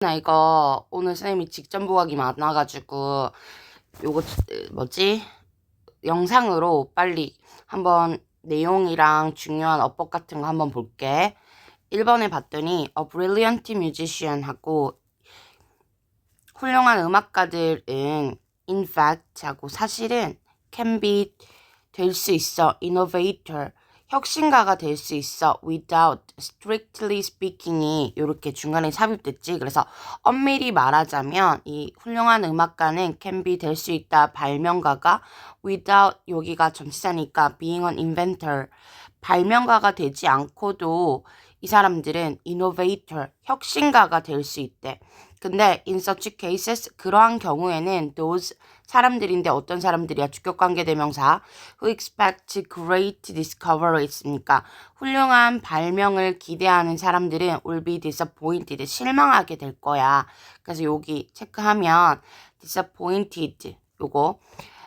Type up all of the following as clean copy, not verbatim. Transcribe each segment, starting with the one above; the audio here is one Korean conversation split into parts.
나 이거 오늘 선생님이 직전 부각이 많아가지고 요거 영상으로 빨리 한번 내용이랑 중요한 어법 같은 거 한번 볼게. 1번에 봤더니 A brilliant musician 하고 훌륭한 음악가들은 in fact 하고 사실은 can be 될 수 있어 innovator 혁신가가 될 수 있어 without strictly speaking이 이렇게 중간에 삽입됐지. 그래서 엄밀히 말하자면 이 훌륭한 음악가는 can be 될 수 있다 발명가가 without 여기가 전치사니까 being an inventor 발명가가 되지 않고도 이 사람들은 innovator 혁신가가 될 수 있대. 근데 in such cases 그러한 경우에는 those 사람들인데 어떤 사람들이야? 주격관계 대명사 who expect great discovery있으니까 훌륭한 발명을 기대하는 사람들은 will be disappointed 실망하게 될 거야. 그래서 여기 체크하면 disappointed 요거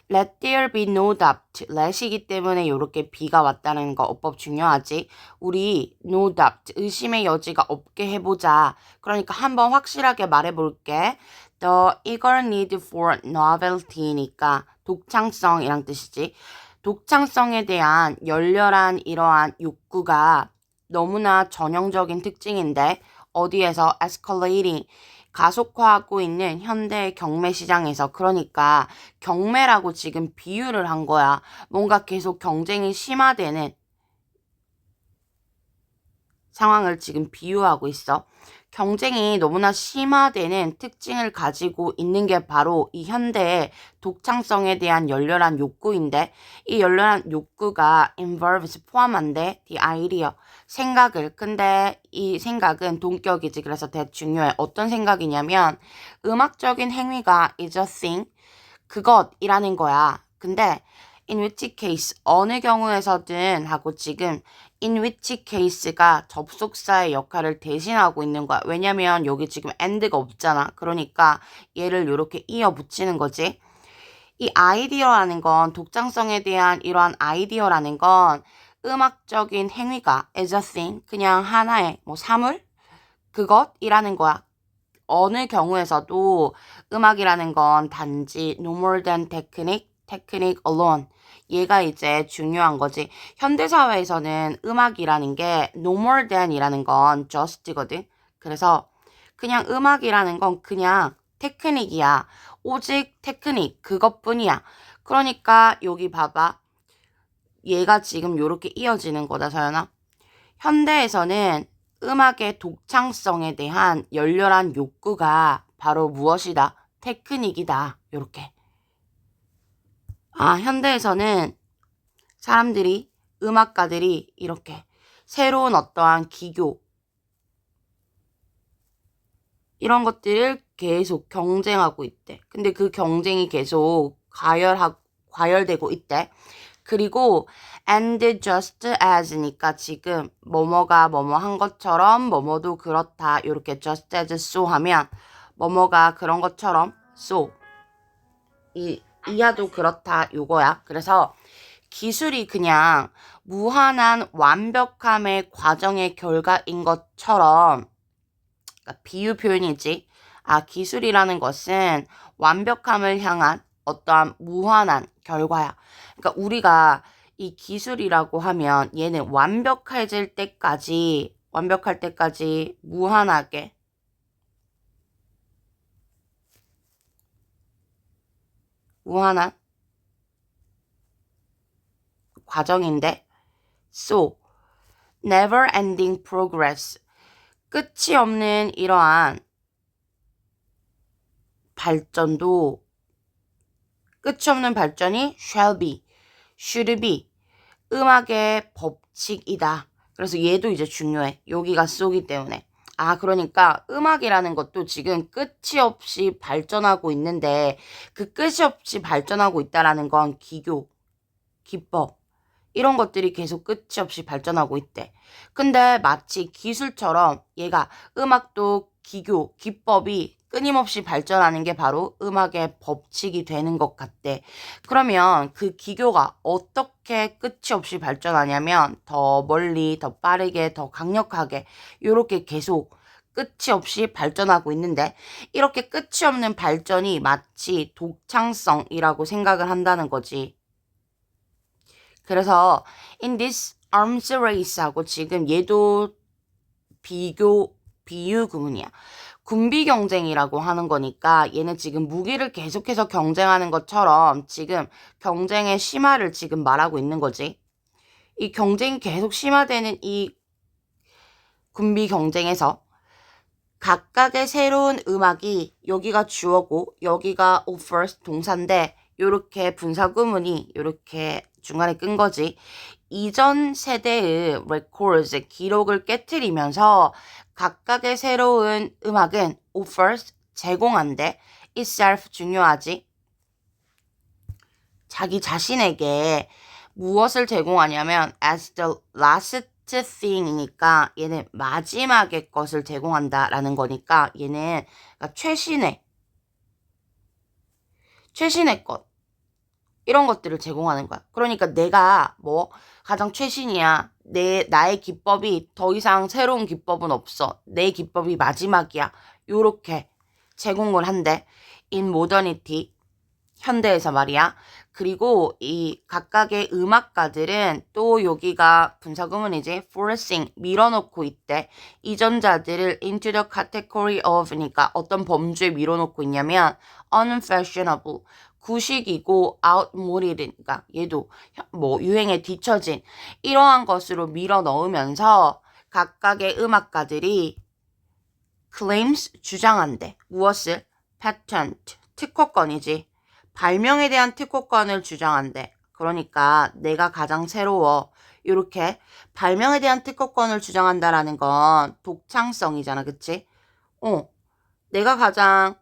let there be no doubt let이기 때문에 이렇게 be가 왔다는 거 어법 중요하지. 우리 no doubt 의심의 여지가 없게 해보자. 그러니까 한번 확실하게 말해볼게. The eager need for novelty니까 독창성이란 뜻이지. 독창성에 대한 열렬한 이러한 욕구가 너무나 전형적인 특징인데 어디에서 escalating 가속화하고 있는 현대 경매 시장에서 그러니까 경매라고 지금 비유를 한 거야. 뭔가 계속 경쟁이 심화되는 상황을 지금 비유하고 있어. 경쟁이 너무나 심화되는 특징을 가지고 있는 게 바로 이 현대의 독창성에 대한 열렬한 욕구인데 이 열렬한 욕구가 involves 포함한데 the idea 생각을 근데 이 생각은 동격이지. 그래서 되게 중요해. 어떤 생각이냐면 음악적인 행위가 is a thing 그것이라는 거야. 근데 in which case 어느 경우에서든 하고 지금 in which case가 접속사의 역할을 대신하고 있는 거야. 왜냐면 여기 지금 and가 없잖아. 그러니까 얘를 이렇게 이어 붙이는 거지. 이 아이디어라는 건 독창성에 대한 이러한 아이디어라는 건 음악적인 행위가 as a thing 그냥 하나의 사물 그것이라는 거야. 어느 경우에서도 음악이라는 건 단지 no more than technique alone 얘가 이제 중요한 거지. 현대사회에서는 음악이라는 게 no more than이라는 건 just거든. 그래서 그냥 음악이라는 건 그냥 테크닉이야. 오직 테크닉 그것뿐이야. 그러니까 여기 봐봐. 얘가 지금 요렇게 이어지는 거다 서연아. 현대에서는 음악의 독창성에 대한 열렬한 욕구가 바로 무엇이다? 테크닉이다. 요렇게. 현대에서는 사람들이, 음악가들이 이렇게 새로운 어떠한 기교, 이런 것들을 계속 경쟁하고 있대. 근데 그 경쟁이 계속 과열되고 있대. 그리고 and just as니까 지금 뭐뭐가 뭐뭐 한 것처럼 뭐뭐도 그렇다. 이렇게 just as so 하면 뭐뭐가 그런 것처럼 so 이하도 그렇다 요거야. 그래서 기술이 그냥 무한한 완벽함의 과정의 결과인 것처럼 그러니까 비유 표현이지. 기술이라는 것은 완벽함을 향한 어떠한 무한한 결과야. 그러니까 우리가 이 기술이라고 하면 얘는 완벽할 때까지 무한하게 무한한 과정인데 so never ending progress 끝이 없는 이러한 발전도 끝이 없는 발전이 shall be, should be 음악의 법칙이다. 그래서 얘도 이제 중요해. 여기가 쏘기 때문에. 그러니까 음악이라는 것도 지금 끝이 없이 발전하고 있는데 그 끝이 없이 발전하고 있다라는 건 기교, 기법 이런 것들이 계속 끝이 없이 발전하고 있대. 근데 마치 기술처럼 얘가 음악도 기교, 기법이 끊임없이 발전하는 게 바로 음악의 법칙이 되는 것 같대. 그러면 그 기교가 어떻게 끝이 없이 발전하냐면 더 멀리, 더 빠르게, 더 강력하게 이렇게 계속 끝이 없이 발전하고 있는데 이렇게 끝이 없는 발전이 마치 독창성이라고 생각을 한다는 거지. 그래서 in this arms race하고 지금 얘도 비유 구문이야. 군비 경쟁이라고 하는 거니까 얘는 지금 무기를 계속해서 경쟁하는 것처럼 지금 경쟁의 심화를 지금 말하고 있는 거지. 이 경쟁이 계속 심화되는 이 군비 경쟁에서 각각의 새로운 음악이 여기가 주어고 여기가 offers 동사인데 요렇게 분사구문이 요렇게 중간에 끈 거지. 이전 세대의 records 기록을 깨트리면서 각각의 새로운 음악은 offers 제공한대. itself 중요하지. 자기 자신에게 무엇을 제공하냐면 as the last thing이니까 얘는 마지막의 것을 제공한다라는 거니까 얘는 그러니까 최신의 것 이런 것들을 제공하는 거야. 그러니까 내가 뭐 가장 최신이야. 나의 기법이 더 이상 새로운 기법은 없어. 내 기법이 마지막이야. 요렇게 제공을 한대. in modernity 현대에서 말이야. 그리고 이 각각의 음악가들은 또 여기가 분사구문이지. forcing 밀어놓고 있대. 이전자들을 into the category of니까 어떤 범주에 밀어놓고 있냐면 unfashionable 구식이고 outmoded 그러니까 얘도 뭐 유행에 뒤처진 이러한 것으로 밀어 넣으면서 각각의 음악가들이 claims 주장한대. 무엇을? patent 특허권이지. 발명에 대한 특허권을 주장한대. 그러니까 내가 가장 새로워. 이렇게 발명에 대한 특허권을 주장한다라는 건 독창성이잖아. 그치? 내가 가장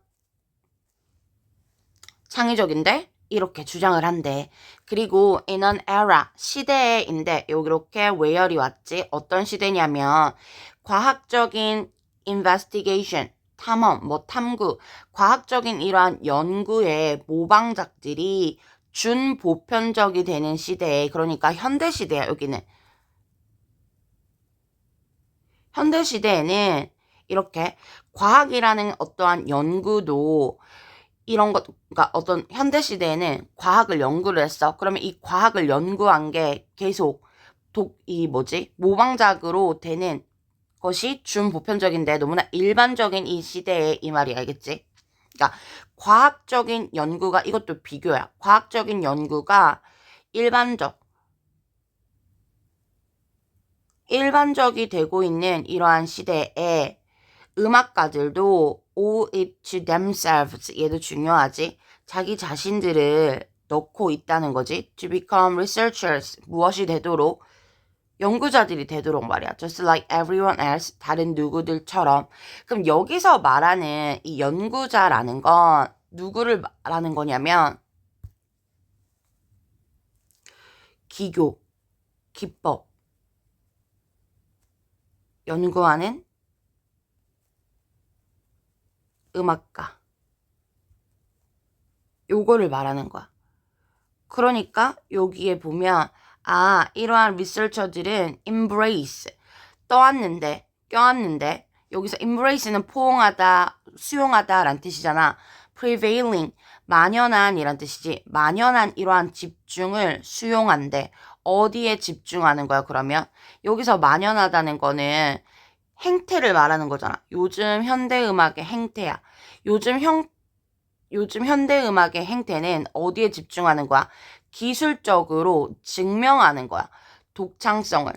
창의적인데 이렇게 주장을 한대. 그리고 in an era 시대에인데 이렇게 where이 왔지. 어떤 시대냐면 과학적인 investigation 탐험, 뭐 탐구, 과학적인 이러한 연구의 모방작들이 준보편적이 되는 시대에 그러니까 현대시대야 여기는. 현대시대에는 이렇게 과학이라는 어떠한 연구도 이런 것, 그러니까 어떤 현대시대에는 과학을 연구를 했어. 그러면 이 과학을 연구한 게 계속 모방작으로 되는 것이 준보편적인데 너무나 일반적인 이 시대에 이 말이 알겠지? 그러니까 과학적인 연구가 이것도 비교야. 과학적인 연구가 일반적이 되고 있는 이러한 시대에 음악가들도 owe it to themselves 얘도 중요하지. 자기 자신들을 넣고 있다는 거지. to become researchers 무엇이 되도록 연구자들이 되도록 말이야. just like everyone else 다른 누구들처럼. 그럼 여기서 말하는 이 연구자라는 건 누구를 말하는 거냐면 기교, 기법, 연구하는 음악가 요거를 말하는 거야. 그러니까 여기에 보면 이러한 리서처들은 embrace 껴안는데 여기서 embrace는 포옹하다, 수용하다 라는 뜻이잖아. prevailing 만연한 이란 뜻이지. 만연한 이러한 집중을 수용한대. 어디에 집중하는 거야 그러면? 여기서 만연하다는 거는 행태를 말하는 거잖아. 요즘 현대음악의 행태야. 요즘 현대음악의 행태는 어디에 집중하는 거야? 기술적으로 증명하는 거야. 독창성을.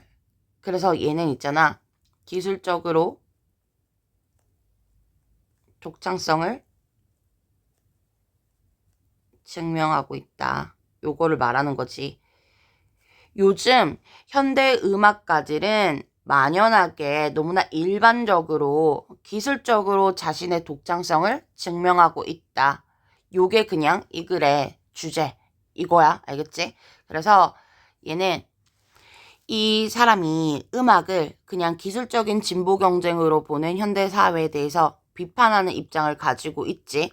그래서 얘는 있잖아. 기술적으로 독창성을 증명하고 있다. 요거를 말하는 거지. 요즘 현대음악가들은 만연하게 너무나 일반적으로 기술적으로 자신의 독창성을 증명하고 있다. 요게 그냥 이 글의 주제 이거야. 알겠지? 그래서 얘는 이 사람이 음악을 그냥 기술적인 진보 경쟁으로 보는 현대 사회에 대해서 비판하는 입장을 가지고 있지.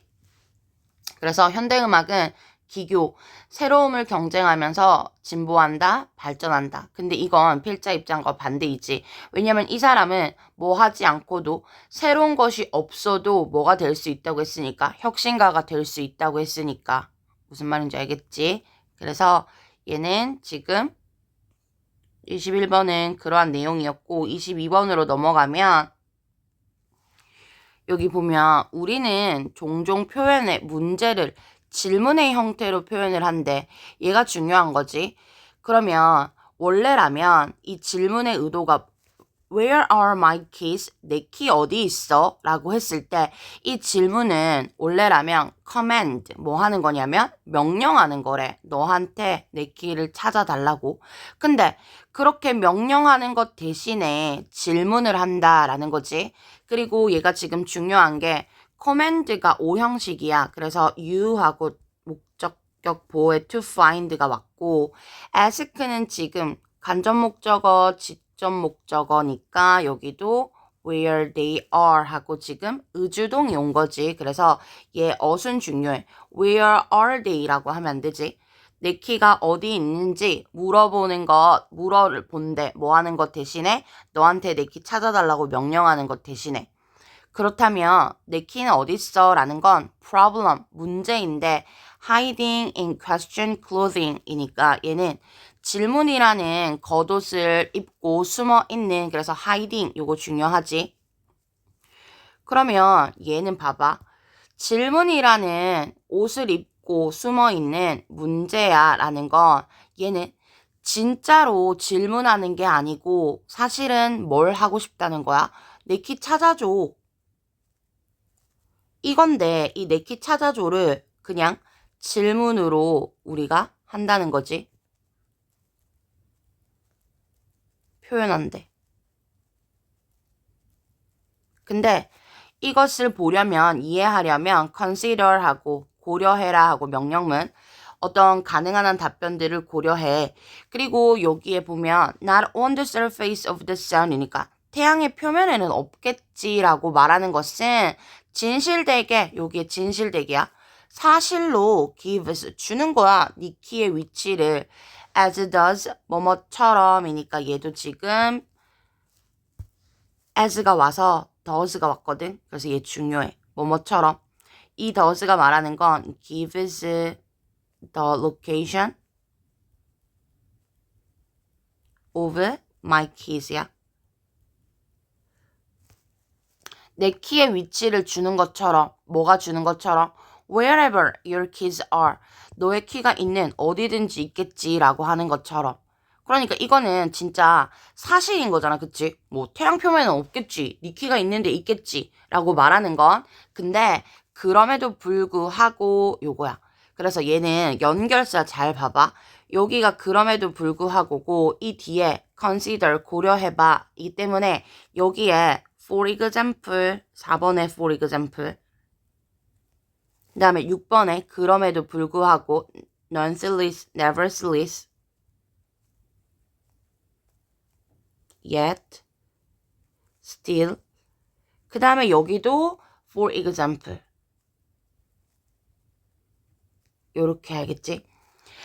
그래서 현대음악은 기교, 새로움을 경쟁하면서 진보한다, 발전한다. 근데 이건 필자 입장과 반대이지. 왜냐면 이 사람은 뭐 하지 않고도 새로운 것이 없어도 뭐가 될 수 있다고 했으니까, 혁신가가 될 수 있다고 했으니까. 무슨 말인지 알겠지? 그래서 얘는 지금 21번은 그러한 내용이었고 22번으로 넘어가면 여기 보면 우리는 종종 표현의 문제를 질문의 형태로 표현을 한대. 얘가 중요한 거지. 그러면 원래라면 이 질문의 의도가 Where are my keys? 내 키 어디 있어? 라고 했을 때 이 질문은 원래라면 command 뭐 하는 거냐면 명령하는 거래. 너한테 내 키를 찾아달라고. 근데 그렇게 명령하는 것 대신에 질문을 한다라는 거지. 그리고 얘가 지금 중요한 게 command가 오형식이야. 그래서 you하고 목적격 보호에 to find가 왔고 ask는 지금 간접 목적어, 직접 목적어니까 여기도 where they are 하고 지금 의주동이 온 거지. 그래서 얘 어순 중요해. where are they라고 하면 안 되지. 내 키가 어디 있는지 물어보는 것, 물어본대. 뭐 하는 것 대신에 너한테 내 키 찾아달라고 명령하는 것 대신에. 그렇다면 내 키는 어딨어? 라는 건 problem, 문제인데 hiding in question clothing 이니까 얘는 질문이라는 겉옷을 입고 숨어 있는 그래서 hiding 요거 중요하지. 그러면 얘는 봐봐. 질문이라는 옷을 입고 숨어 있는 문제야 라는 건 얘는 진짜로 질문하는 게 아니고 사실은 뭘 하고 싶다는 거야? 내 키 찾아줘. 이건데 이 내 키 찾아줘를 그냥 질문으로 우리가 한다는 거지. 표현한대. 근데 이것을 보려면 이해하려면 consider 하고 고려해라 하고 명령문 어떤 가능한 한 답변들을 고려해. 그리고 여기에 보면 not on the surface of the sun이니까 태양의 표면에는 없겠지라고 말하는 것은 진실되게 여기에 진실되게야. 사실로 gives 주는 거야. 니 키의 위치를 as does 뭐뭐처럼이니까 얘도 지금 as가 와서 does가 왔거든. 그래서 얘 중요해. 뭐뭐처럼. 이 does가 말하는 건 gives the location of my keys야. 내 키의 위치를 주는 것처럼 뭐가 주는 것처럼 wherever your keys are 너의 키가 있는 어디든지 있겠지라고 하는 것처럼 그러니까 이거는 진짜 사실인 거잖아. 그치? 뭐 태양 표면은 없겠지. 네 키가 있는데 있겠지 라고 말하는 건 근데 그럼에도 불구하고 요거야. 그래서 얘는 연결사 잘 봐봐. 여기가 그럼에도 불구하고고 이 뒤에 consider 고려해봐. 이기 때문에 여기에 for example 4번에 for example 그 다음에 6번에 그럼에도 불구하고 nonetheless, nevertheless yet, still 그 다음에 여기도 for example 요렇게 알겠지?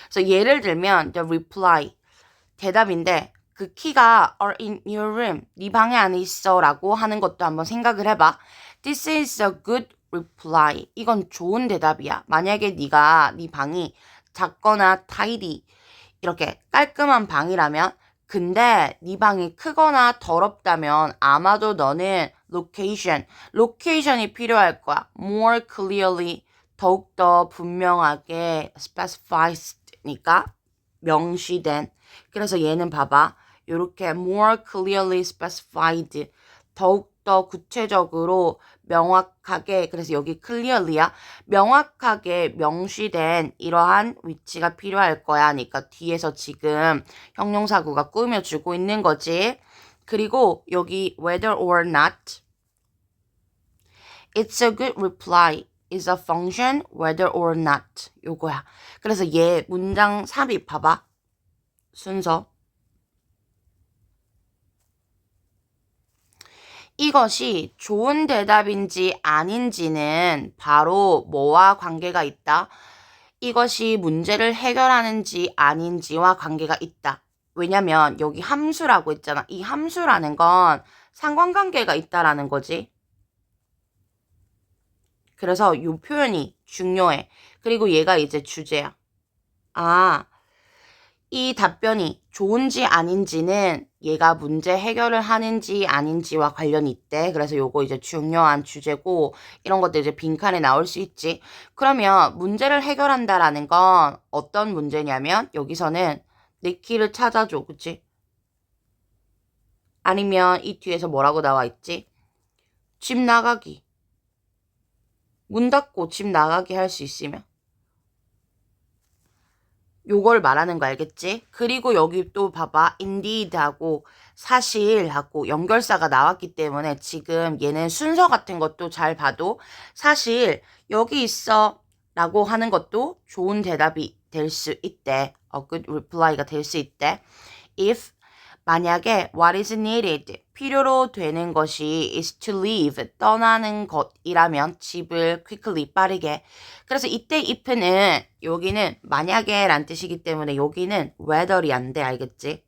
그래서 예를 들면 the reply 대답인데 그 키가 are in your room 네 방에 안에 있어 라고 하는 것도 한번 생각을 해봐. This is a good reply 이건 좋은 대답이야. 만약에 네가 네 방이 작거나 tidy 이렇게 깔끔한 방이라면 근데 네 방이 크거나 더럽다면 아마도 너는 로케이션이 필요할 거야. More clearly 더욱더 분명하게 specified니까 명시된. 그래서 얘는 봐봐. 이렇게 more clearly specified 더욱더 구체적으로 명확하게 그래서 여기 clearly야. 명확하게 명시된 이러한 위치가 필요할 거야. 그러니까 뒤에서 지금 형용사구가 꾸며주고 있는 거지. 그리고 여기 whether or not it's a good reply is a function whether or not 요거야. 그래서 얘 문장 삽입 봐봐. 순서 이것이 좋은 대답인지 아닌지는 바로 뭐와 관계가 있다? 이것이 문제를 해결하는지 아닌지와 관계가 있다. 왜냐면 여기 함수라고 했잖아. 이 함수라는 건 상관관계가 있다라는 거지. 그래서 이 표현이 중요해. 그리고 얘가 이제 주제야. 아, 이 답변이 좋은지 아닌지는 얘가 문제 해결을 하는지 아닌지와 관련이 있대. 그래서 요거 이제 중요한 주제고 이런 것들 이제 빈칸에 나올 수 있지. 그러면 문제를 해결한다라는 건 어떤 문제냐면 여기서는 내 키를 찾아줘. 그치? 아니면 이 뒤에서 뭐라고 나와 있지? 집 나가기. 문 닫고 집 나가기 할 수 있으면. 요걸 말하는 거 알겠지? 그리고 여기 또 봐봐. indeed하고 사실하고 연결사가 나왔기 때문에 지금 얘는 순서 같은 것도 잘 봐도 사실 여기 있어 라고 하는 것도 좋은 대답이 될 수 있대. A good reply가 될 수 있대. If 만약에 what is needed 필요로 되는 것이 is to leave 떠나는 것이라면 집을 quickly 빠르게. 그래서 이때 if는 여기는 만약에 란 뜻이기 때문에 여기는 whether이 안 돼. 알겠지?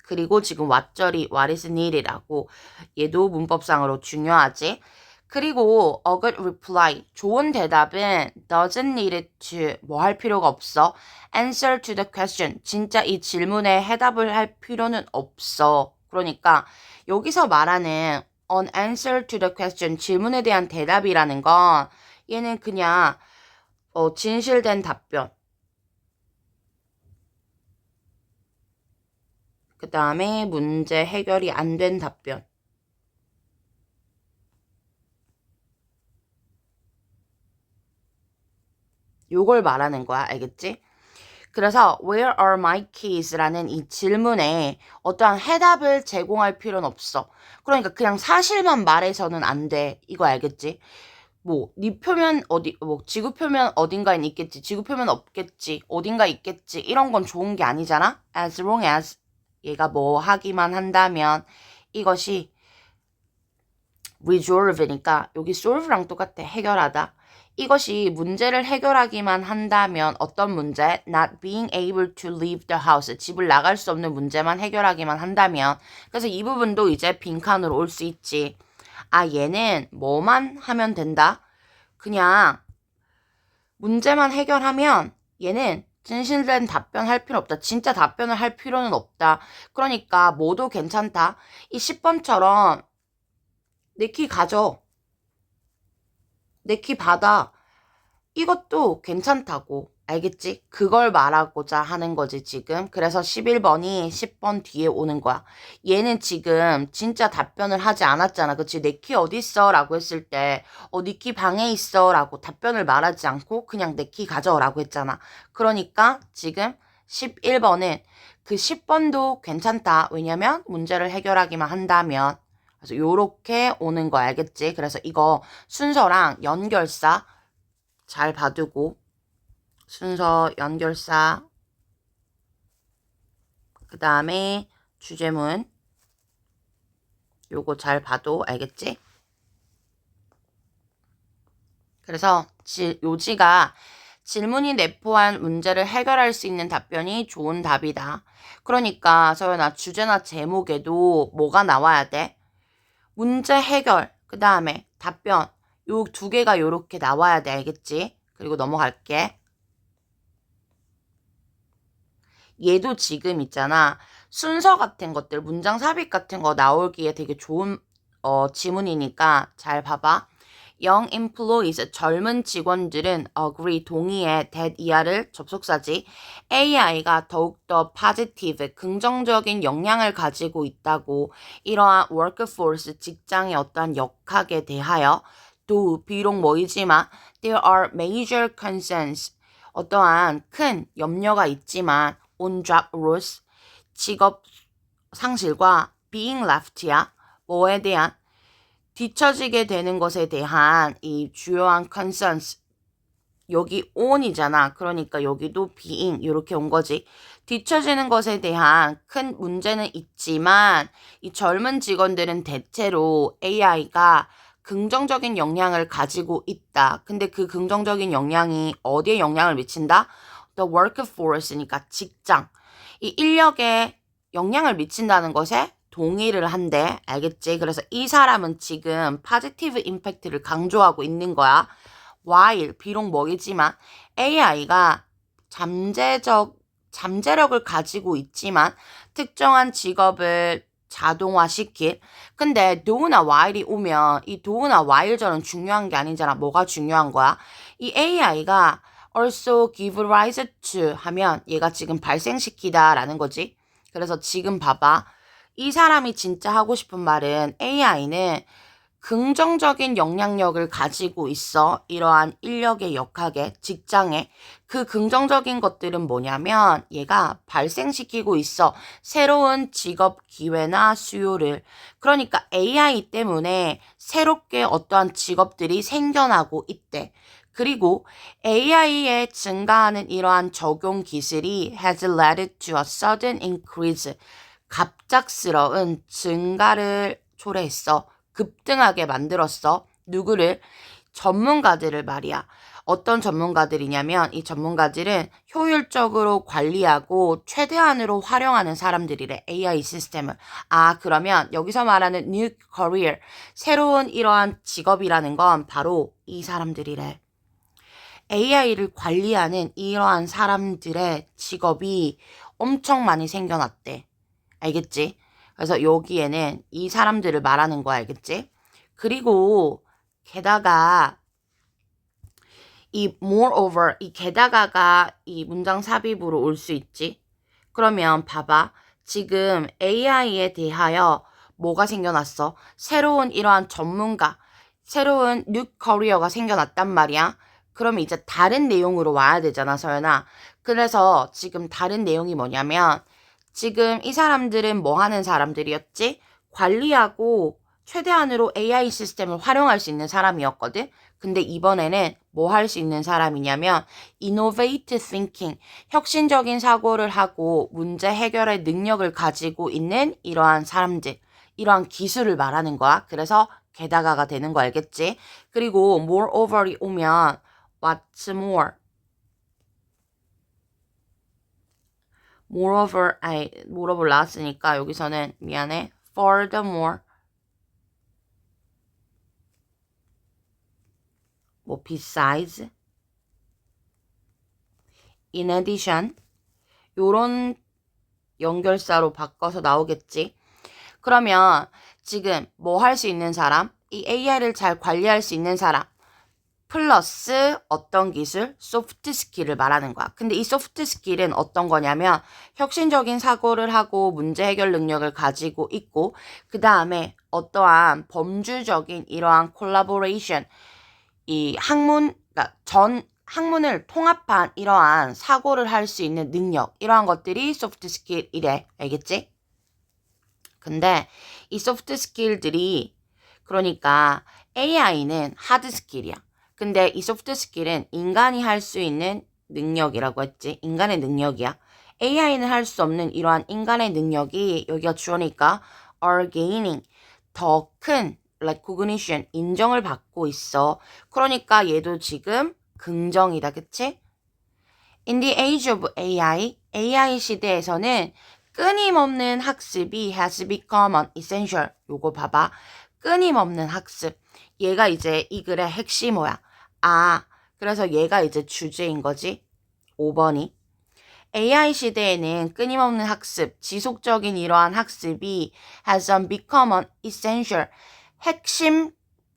그리고 지금 what절이 what is needed라고 얘도 문법상으로 중요하지. 그리고 a good reply 좋은 대답은 doesn't need to 뭐 할 필요가 없어. answer to the question 진짜 이 질문에 해답을 할 필요는 없어. 그러니까 여기서 말하는 an answer to the question 질문에 대한 대답이라는 건 얘는 그냥 진실된 답변. 그 다음에 문제 해결이 안 된 답변. 요걸 말하는 거야. 알겠지? 그래서 Where are my keys라는 이 질문에 어떠한 해답을 제공할 필요는 없어. 그러니까 그냥 사실만 말해서는 안 돼. 이거 알겠지? 뭐, 네 표면 지구 표면 어딘가에 있겠지. 지구 표면 없겠지. 어딘가 있겠지. 이런 건 좋은 게 아니잖아? As long as 얘가 뭐 하기만 한다면 이것이 resolve니까 여기 solve랑 똑같아. 해결하다. 이것이 문제를 해결하기만 한다면 어떤 문제? Not being able to leave the house. 집을 나갈 수 없는 문제만 해결하기만 한다면. 그래서 이 부분도 이제 빈칸으로 올 수 있지. 아, 얘는 뭐만 하면 된다? 그냥 문제만 해결하면 얘는 진실된 답변할 필요 없다. 진짜 답변을 할 필요는 없다. 그러니까 뭐도 괜찮다. 이 10번처럼 내 키 가져. 내 키 받아. 이것도 괜찮다고. 알겠지? 그걸 말하고자 하는 거지, 지금. 그래서 11번이 10번 뒤에 오는 거야. 얘는 지금 진짜 답변을 하지 않았잖아. 그치? 내 키 어디 있어? 라고 했을 때, 네 키 방에 있어? 라고 답변을 말하지 않고 그냥 내 키 가져. 라고 했잖아. 그러니까 지금 11번은 그 10번도 괜찮다. 왜냐면 문제를 해결하기만 한다면. 그래서 요렇게 오는 거 알겠지? 그래서 이거 순서랑 연결사 잘 봐두고 순서 연결사 그 다음에 주제문 요거 잘 봐도 알겠지? 그래서 요지가 질문이 내포한 문제를 해결할 수 있는 답변이 좋은 답이다. 그러니까 서연아 주제나 제목에도 뭐가 나와야 돼? 문제 해결 그 다음에 답변 요 두 개가 요렇게 나와야 돼. 알겠지? 그리고 넘어갈게. 얘도 지금 있잖아. 순서 같은 것들, 문장 삽입 같은 거 나오기에 되게 좋은 지문이니까 잘 봐봐. Young employees, 젊은 직원들은 agree, 동의해, that 이하를 접속사지. AI가 더욱더 positive, 긍정적인 영향을 가지고 있다고 이러한 workforce, 직장의 어떠한 역학에 대하여 또 비록 뭐이지만 there are major concerns, 어떠한 큰 염려가 있지만 on job loss, 직업 상실과 being left야, 뭐에 대한 뒤처지게 되는 것에 대한 이 주요한 concerns, 여기 on이잖아. 그러니까 여기도 being 이렇게 온 거지. 뒤처지는 것에 대한 큰 문제는 있지만 이 젊은 직원들은 대체로 AI가 긍정적인 영향을 가지고 있다. 근데 그 긍정적인 영향이 어디에 영향을 미친다? The workforce니까 직장. 이 인력에 영향을 미친다는 것에 동의를 한대. 알겠지? 그래서 이 사람은 지금 positive impact를 강조하고 있는 거야. while 비록 뭐이지만 AI가 잠재력을 가지고 있지만 특정한 직업을 자동화시킬. 근데 do나 while이 오면 이 do나 while절은 중요한 게 아니잖아. 뭐가 중요한 거야? 이 AI가 also give rise to 하면 얘가 지금 발생시키다라는 거지. 그래서 지금 봐봐. 이 사람이 진짜 하고 싶은 말은 AI는 긍정적인 영향력을 가지고 있어. 이러한 인력의 역학에, 직장에. 그 긍정적인 것들은 뭐냐면 얘가 발생시키고 있어. 새로운 직업 기회나 수요를. 그러니까 AI 때문에 새롭게 어떠한 직업들이 생겨나고 있대. 그리고 AI에 증가하는 이러한 적용 기술이 has led to a sudden increase. 갑작스러운 증가를 초래했어. 급등하게 만들었어. 누구를? 전문가들을 말이야. 어떤 전문가들이냐면 이 전문가들은 효율적으로 관리하고 최대한으로 활용하는 사람들이래. AI 시스템을. 아, 그러면 여기서 말하는 new career, 새로운 이러한 직업이라는 건 바로 이 사람들이래. AI를 관리하는 이러한 사람들의 직업이 엄청 많이 생겨났대. 알겠지? 그래서 여기에는 이 사람들을 말하는 거 알겠지? 그리고 게다가 이 moreover, 이 게다가가 이 문장 삽입으로 올 수 있지? 그러면 봐봐. 지금 AI에 대하여 뭐가 생겨났어? 새로운 이러한 전문가, 새로운 new career가 생겨났단 말이야. 그러면 이제 다른 내용으로 와야 되잖아, 서연아. 그래서 지금 다른 내용이 뭐냐면 지금 이 사람들은 뭐 하는 사람들이었지? 관리하고 최대한으로 AI 시스템을 활용할 수 있는 사람이었거든? 근데 이번에는 뭐 할 수 있는 사람이냐면 innovate thinking, 혁신적인 사고를 하고 문제 해결의 능력을 가지고 있는 이러한 사람들, 이러한 기술을 말하는 거야. 그래서 게다가가 되는 거 알겠지? 그리고 moreover이 오면 what's more, moreover 나왔으니까 여기서는 미안해. furthermore, 뭐 besides, in addition, 요런 연결사로 바꿔서 나오겠지. 그러면 지금 뭐 할 수 있는 사람, 이 AI를 잘 관리할 수 있는 사람, 플러스 어떤 기술? 소프트 스킬을 말하는 거야. 근데 이 소프트 스킬은 어떤 거냐면 혁신적인 사고를 하고 문제 해결 능력을 가지고 있고 그 다음에 어떠한 범주적인 이러한 콜라보레이션, 이 그러니까 전 학문을 통합한 이러한 사고를 할 수 있는 능력, 이러한 것들이 소프트 스킬이래. 알겠지? 근데 이 소프트 스킬들이 그러니까 AI는 하드 스킬이야. 근데 이 소프트 스킬은 인간이 할 수 있는 능력이라고 했지. 인간의 능력이야. AI는 할 수 없는 이러한 인간의 능력이 여기가 주어니까 are gaining, 더 큰 recognition, 인정을 받고 있어. 그러니까 얘도 지금 긍정이다. 그치? In the age of AI 시대에서는 끊임없는 학습이 has become an essential. 요거 봐봐. 끊임없는 학습. 얘가 이제 이 글의 핵심어야. 아, 그래서 얘가 이제 주제인 거지. 5번이. AI 시대에는 끊임없는 학습, 지속적인 이러한 학습이 has become an essential. 핵심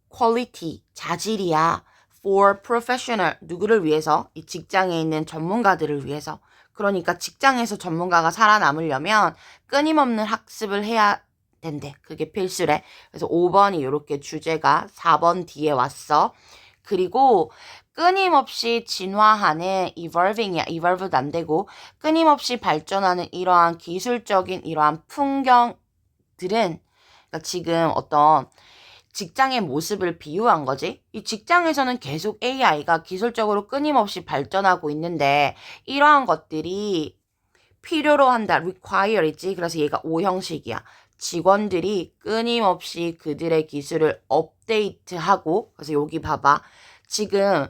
quality, 자질이야. for professional, 누구를 위해서? 이 직장에 있는 전문가들을 위해서. 그러니까 직장에서 전문가가 살아남으려면 끊임없는 학습을 해야 된대. 그게 필수래. 그래서 5번이 이렇게 주제가 4번 뒤에 왔어. 그리고 끊임없이 진화하는 evolving이야. evolve도 안 되고 끊임없이 발전하는 이러한 기술적인 이러한 풍경들은 그러니까 지금 어떤 직장의 모습을 비유한 거지. 이 직장에서는 계속 AI가 기술적으로 끊임없이 발전하고 있는데 이러한 것들이 필요로 한다. require이지. 그래서 얘가 5형식이야. 직원들이 끊임없이 그들의 기술을 업데이트하고, 그래서 여기 봐봐. 지금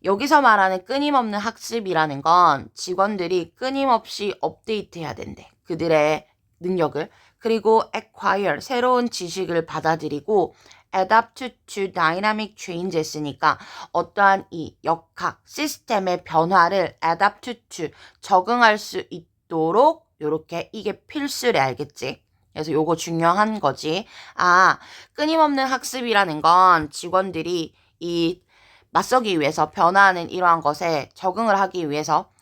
여기서 말하는 끊임없는 학습이라는 건 직원들이 끊임없이 업데이트해야 된대. 그들의 능력을. 그리고 acquire, 새로운 지식을 받아들이고 adapt to dynamic changes니까 어떠한 이 역학, 시스템의 변화를 adapt to, 적응할 수 있도록 요렇게 이게 필수래, 알겠지? 그래서 요거 중요한 거지. 끊임없는 학습이라는 건 직원들이 이 맞서기 위해서 변화하는 이러한 것에 적응을 하기 위해서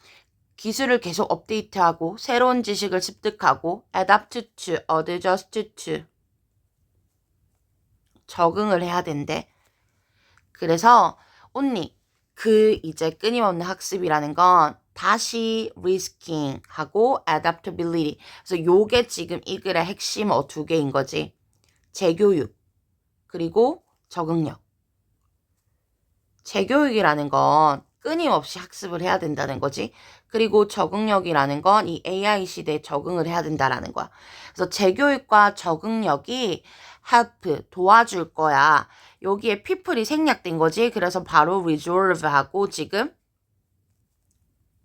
기술을 계속 업데이트하고 새로운 지식을 습득하고 adapt to, adjust to 적응을 해야 된대. 그래서 언니 이제 끊임없는 학습이라는 건 다시 risking 하고 adaptability. 그래서 요게 지금 이 글의 핵심 두 개인 거지. 재교육 그리고 적응력. 재교육이라는 건 끊임없이 학습을 해야 된다는 거지. 그리고 적응력이라는 건 이 AI 시대에 적응을 해야 된다라는 거야. 그래서 재교육과 적응력이 help, 도와줄 거야. 여기에 people이 생략된 거지. 그래서 바로 resolve 하고 지금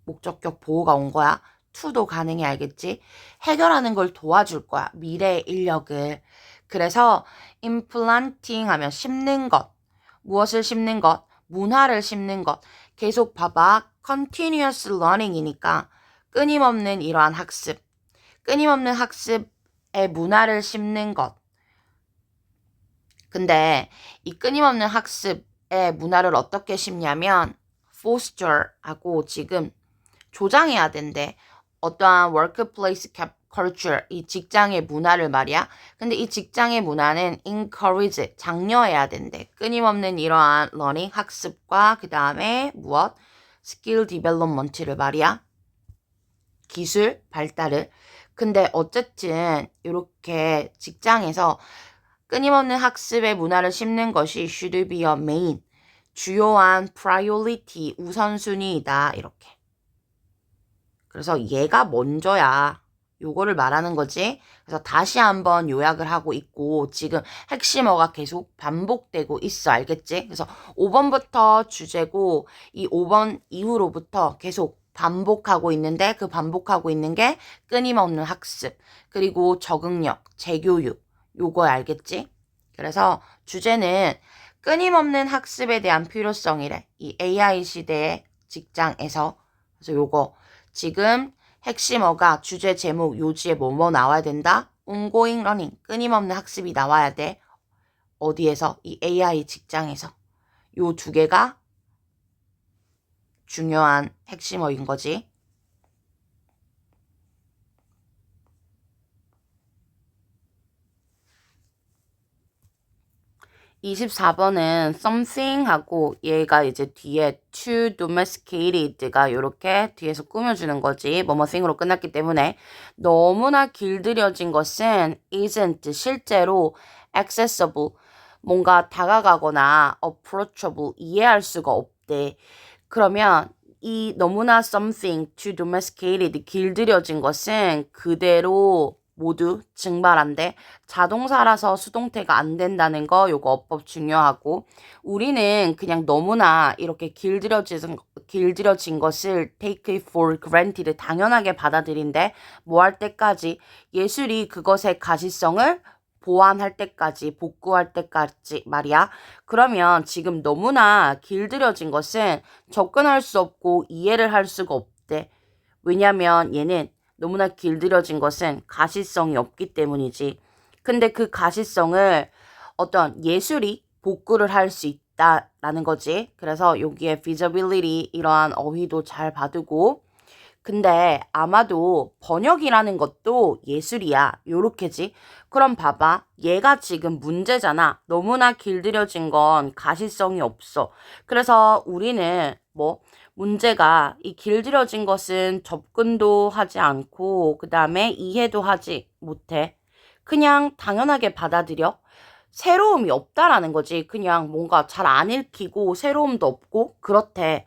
목적격 보호가 온 거야. to도 가능해, 알겠지? 해결하는 걸 도와줄 거야. 미래의 인력을. 그래서 implanting 하면 심는 것. 무엇을 심는 것? 문화를 심는 것. 계속 봐봐. continuous learning이니까 끊임없는 이러한 학습. 끊임없는 학습의 문화를 심는 것. 근데 이 끊임없는 학습의 문화를 어떻게 심냐면 foster 하고 지금 조장해야 된대. 어떠한 workplace culture, 이 직장의 문화를 말이야. 근데 이 직장의 문화는 encourage, 장려해야 된대. 끊임없는 이러한 learning, 학습과 그 다음에 무엇? skill development를 말이야. 기술 발달을. 근데 어쨌든 이렇게 직장에서 끊임없는 학습의 문화를 심는 것이 should be a main, 주요한 priority, 우선순위이다. 이렇게. 그래서 얘가 먼저야. 요거를 말하는 거지. 그래서 다시 한번 요약을 하고 있고 지금 핵심어가 계속 반복되고 있어. 알겠지? 그래서 5번부터 주제고 이 5번 이후로부터 계속 반복하고 있는데 그 반복하고 있는 게 끊임없는 학습 그리고 적응력, 재교육 요거 알겠지? 그래서 주제는 끊임없는 학습에 대한 필요성이래. 이 AI 시대의 직장에서. 그래서 요거 지금 핵심어가 주제 제목 요지에 뭐뭐 나와야 된다? ongoing learning, 끊임없는 학습이 나와야 돼. 어디에서? 이 AI 직장에서. 요 두 개가 중요한 핵심어인 거지. 24번은 something 하고 얘가 이제 뒤에 to domesticated가 이렇게 뒤에서 꾸며주는 거지. 뭐뭐thing으로 끝났기 때문에 너무나 길들여진 것은 isn't 실제로 accessible 뭔가 다가가거나 approachable 이해할 수가 없대. 그러면 이 너무나 something to domesticated 길들여진 것은 그대로 모두 증발한대. 자동사라서 수동태가 안 된다는 거 요거 어법 중요하고 우리는 그냥 너무나 이렇게 길들여진 것을 take it for granted 당연하게 받아들인데 뭐 할 때까지 예술이 그것의 가시성을 보완할 때까지 복구할 때까지 말이야. 그러면 지금 너무나 길들여진 것은 접근할 수 없고 이해를 할 수가 없대. 왜냐면 얘는 너무나 길들여진 것은 가시성이 없기 때문이지. 근데 그 가시성을 어떤 예술이 복구를 할 수 있다라는 거지. 그래서 여기에 feasibility 이러한 어휘도 잘 봐두고 근데 아마도 번역이라는 것도 예술이야. 요렇게지. 그럼 봐봐. 얘가 지금 문제잖아. 너무나 길들여진 건 가시성이 없어. 그래서 우리는 문제가 이 길들여진 것은 접근도 하지 않고 그 다음에 이해도 하지 못해. 그냥 당연하게 받아들여. 새로움이 없다라는 거지. 그냥 뭔가 잘 안 읽히고 새로움도 없고 그렇대.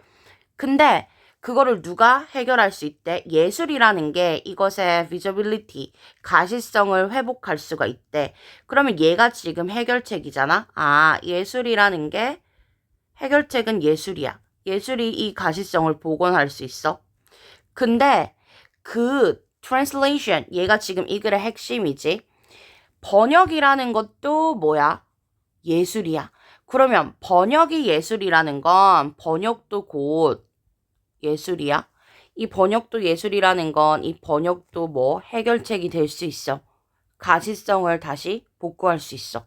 근데 그거를 누가 해결할 수 있대? 예술이라는 게 이것의 visibility, 가시성을 회복할 수가 있대. 그러면 얘가 지금 해결책이잖아? 아, 예술이라는 게 해결책은 예술이야. 예술이 이 가시성을 복원할 수 있어. 근데 그 translation, 얘가 지금 이 글의 핵심이지. 번역이라는 것도 뭐야? 예술이야. 그러면 번역이 예술이라는 건 번역도 곧 예술이야. 이 번역도 예술이라는 건 이 번역도 뭐 해결책이 될 수 있어. 가시성을 다시 복구할 수 있어.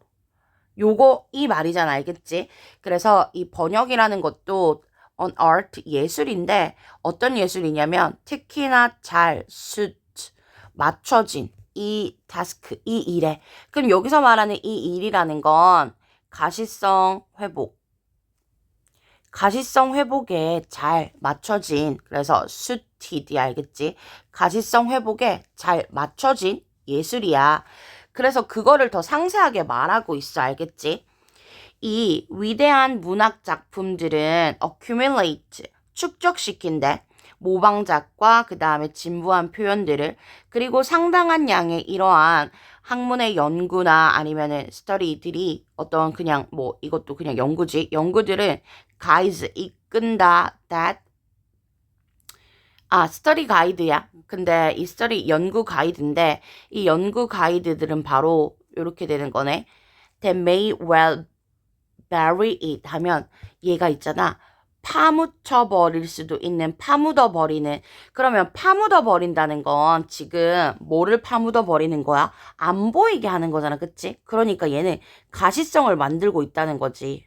요거 이 말이잖아, 알겠지? 그래서 이 번역이라는 것도 on art 예술인데 어떤 예술이냐면 특히나 잘 suit 맞춰진 이 task 이 일에. 그럼 여기서 말하는 이 일이라는 건 가시성 회복. 가시성 회복에 잘 맞춰진, 그래서 suited 알겠지? 가시성 회복에 잘 맞춰진 예술이야. 그래서 그거를 더 상세하게 말하고 있어, 알겠지? 이 위대한 문학 작품들은 accumulate, 축적시킨대. 모방작과 그 다음에 진부한 표현들을, 그리고 상당한 양의 이러한 학문의 연구나 아니면은 스터디들이 어떤 그냥 뭐 이것도 그냥 연구지. 연구들은 guides 이끈다 that 스터디 가이드야. 근데 이 스터디 연구 가이드인데 이 연구 가이드들은 바로 이렇게 되는 거네. They may well bury it 하면 얘가 있잖아. 파묻혀 버릴 수도 있는 파묻어 버리는. 그러면 파묻어 버린다는 건 지금 뭐를 파묻어 버리는 거야? 안 보이게 하는 거잖아. 그치? 그러니까 얘는 가시성을 만들고 있다는 거지.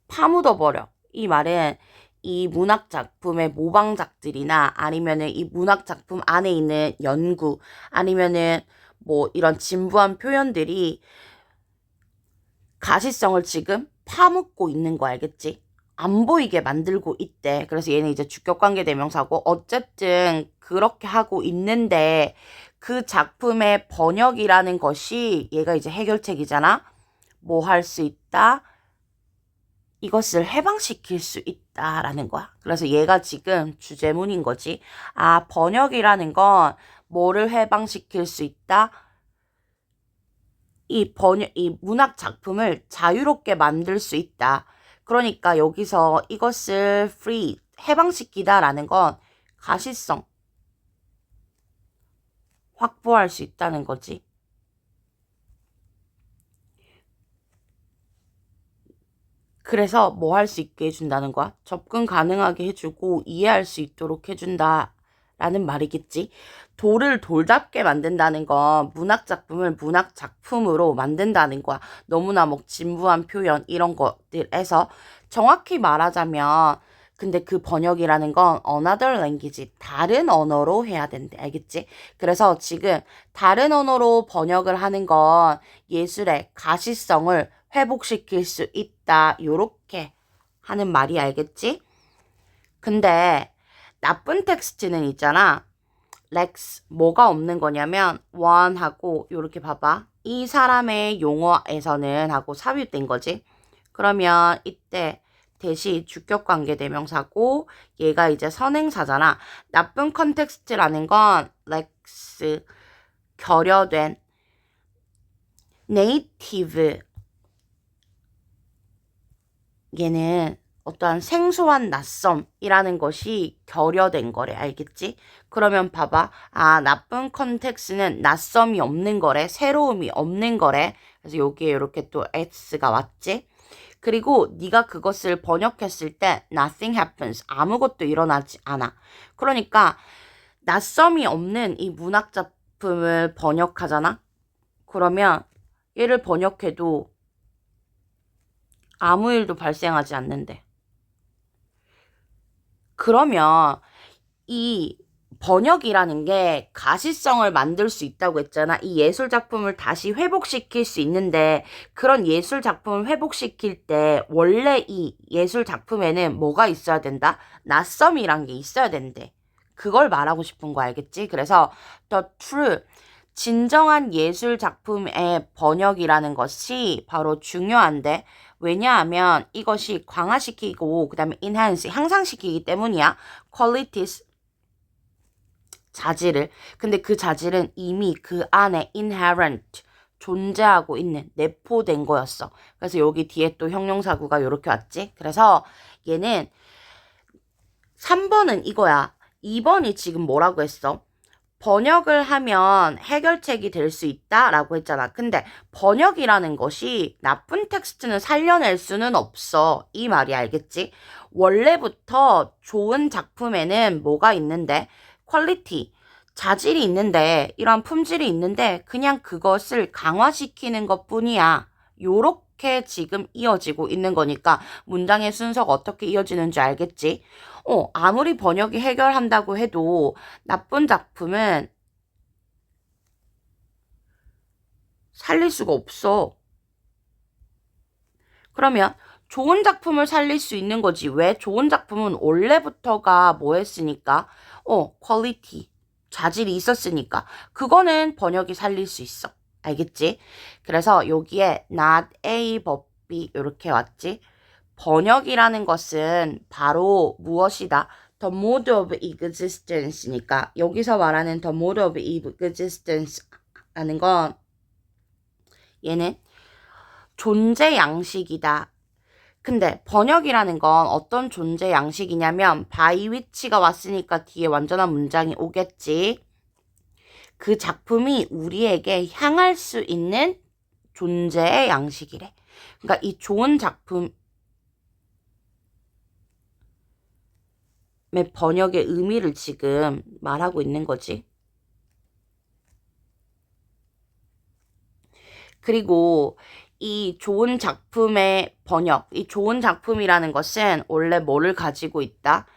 파묻어 버려. 이 말은 이 문학 작품의 모방작들이나 아니면은 이 문학 작품 안에 있는 연구 아니면은 뭐 이런 진부한 표현들이 가시성을 지금 파묻고 있는 거 알겠지? 안 보이게 만들고 있대. 그래서 얘는 이제 주격관계 대명사고 어쨌든 그렇게 하고 있는데 그 작품의 번역이라는 것이 얘가 이제 해결책이잖아. 뭐 할 수 있다? 이것을 해방시킬 수 있다라는 거야. 그래서 얘가 지금 주제문인 거지. 아, 번역이라는 건 뭐를 해방시킬 수 있다? 이 문학 작품을 자유롭게 만들 수 있다. 그러니까 여기서 이것을 free, 해방시키다라는 건 가시성, 확보할 수 있다는 거지. 그래서 뭐 할 수 있게 해준다는 거야? 접근 가능하게 해주고 이해할 수 있도록 해준다. 라는 말이겠지. 돌을 돌답게 만든다는 건 문학 작품을 문학 작품으로 만든다는 거야. 너무나 뭐 진부한 표현 이런 것들에서 정확히 말하자면 근데 그 번역이라는 건 another language, 다른 언어로 해야 된대. 알겠지? 그래서 지금 다른 언어로 번역을 하는 건 예술의 가시성을 회복시킬 수 있다. 요렇게 하는 말이 알겠지? 근데 나쁜 텍스트는 있잖아. 렉스 뭐가 없는 거냐면 원하고 요렇게 봐봐. 이 사람의 용어에서는 하고 삽입된 거지. 그러면 이때 대시 주격관계 대명사고 얘가 이제 선행사잖아. 나쁜 컨텍스트라는 건 렉스 결여된 네이티브 얘는 어떠한 생소한 낯섦이라는 것이 결여된 거래. 알겠지? 그러면 봐봐. 아, 나쁜 컨텍스트는 낯섦이 없는 거래. 새로움이 없는 거래. 그래서 여기에 이렇게 또 s가 왔지? 그리고 네가 그것을 번역했을 때 nothing happens. 아무것도 일어나지 않아. 그러니까 낯섦이 없는 이 문학 작품을 번역하잖아? 그러면 얘를 번역해도 아무 일도 발생하지 않는데. 그러면 이 번역이라는 게 가시성을 만들 수 있다고 했잖아. 이 예술 작품을 다시 회복시킬 수 있는데 그런 예술 작품을 회복시킬 때 원래 이 예술 작품에는 뭐가 있어야 된다? 낯섦이란 게 있어야 된대. 그걸 말하고 싶은 거 알겠지? 그래서 the true 진정한 예술 작품의 번역이라는 것이 바로 중요한데 왜냐하면 이것이 강화시키고 그 다음에 enhance, 향상시키기 때문이야. qualities, 자질을. 근데 그 자질은 이미 그 안에 inherent, 존재하고 있는, 내포된 거였어. 그래서 여기 뒤에 또 형용사구가 이렇게 왔지. 그래서 얘는 3번은 이거야. 2번이 지금 뭐라고 했어? 번역을 하면 해결책이 될 수 있다라고 했잖아. 근데 번역이라는 것이 나쁜 텍스트는 살려낼 수는 없어. 이 말이 알겠지? 원래부터 좋은 작품에는 뭐가 있는데? 퀄리티, 자질이 있는데, 이러한 품질이 있는데 그냥 그것을 강화시키는 것뿐이야. 요렇게 지금 이어지고 있는 거니까 문장의 순서가 어떻게 이어지는지 알겠지? 아무리 번역이 해결한다고 해도 나쁜 작품은 살릴 수가 없어. 그러면 좋은 작품을 살릴 수 있는 거지. 왜? 좋은 작품은 원래부터가 뭐 했으니까? 퀄리티, 자질이 있었으니까. 그거는 번역이 살릴 수 있어. 알겠지? 그래서 여기에 not A but B 이렇게 왔지. 번역이라는 것은 바로 무엇이다? The mode of existence니까 여기서 말하는 the mode of existence라는 건 얘는 존재 양식이다. 근데 번역이라는 건 어떤 존재 양식이냐면 by which가 왔으니까 뒤에 완전한 문장이 오겠지. 그 작품이 우리에게 향할 수 있는 존재의 양식이래. 그러니까 이 좋은 작품의 번역의 의미를 지금 말하고 있는 거지. 그리고 이 좋은 작품의 번역, 이 좋은 작품이라는 것은 원래 뭐를 가지고 있다?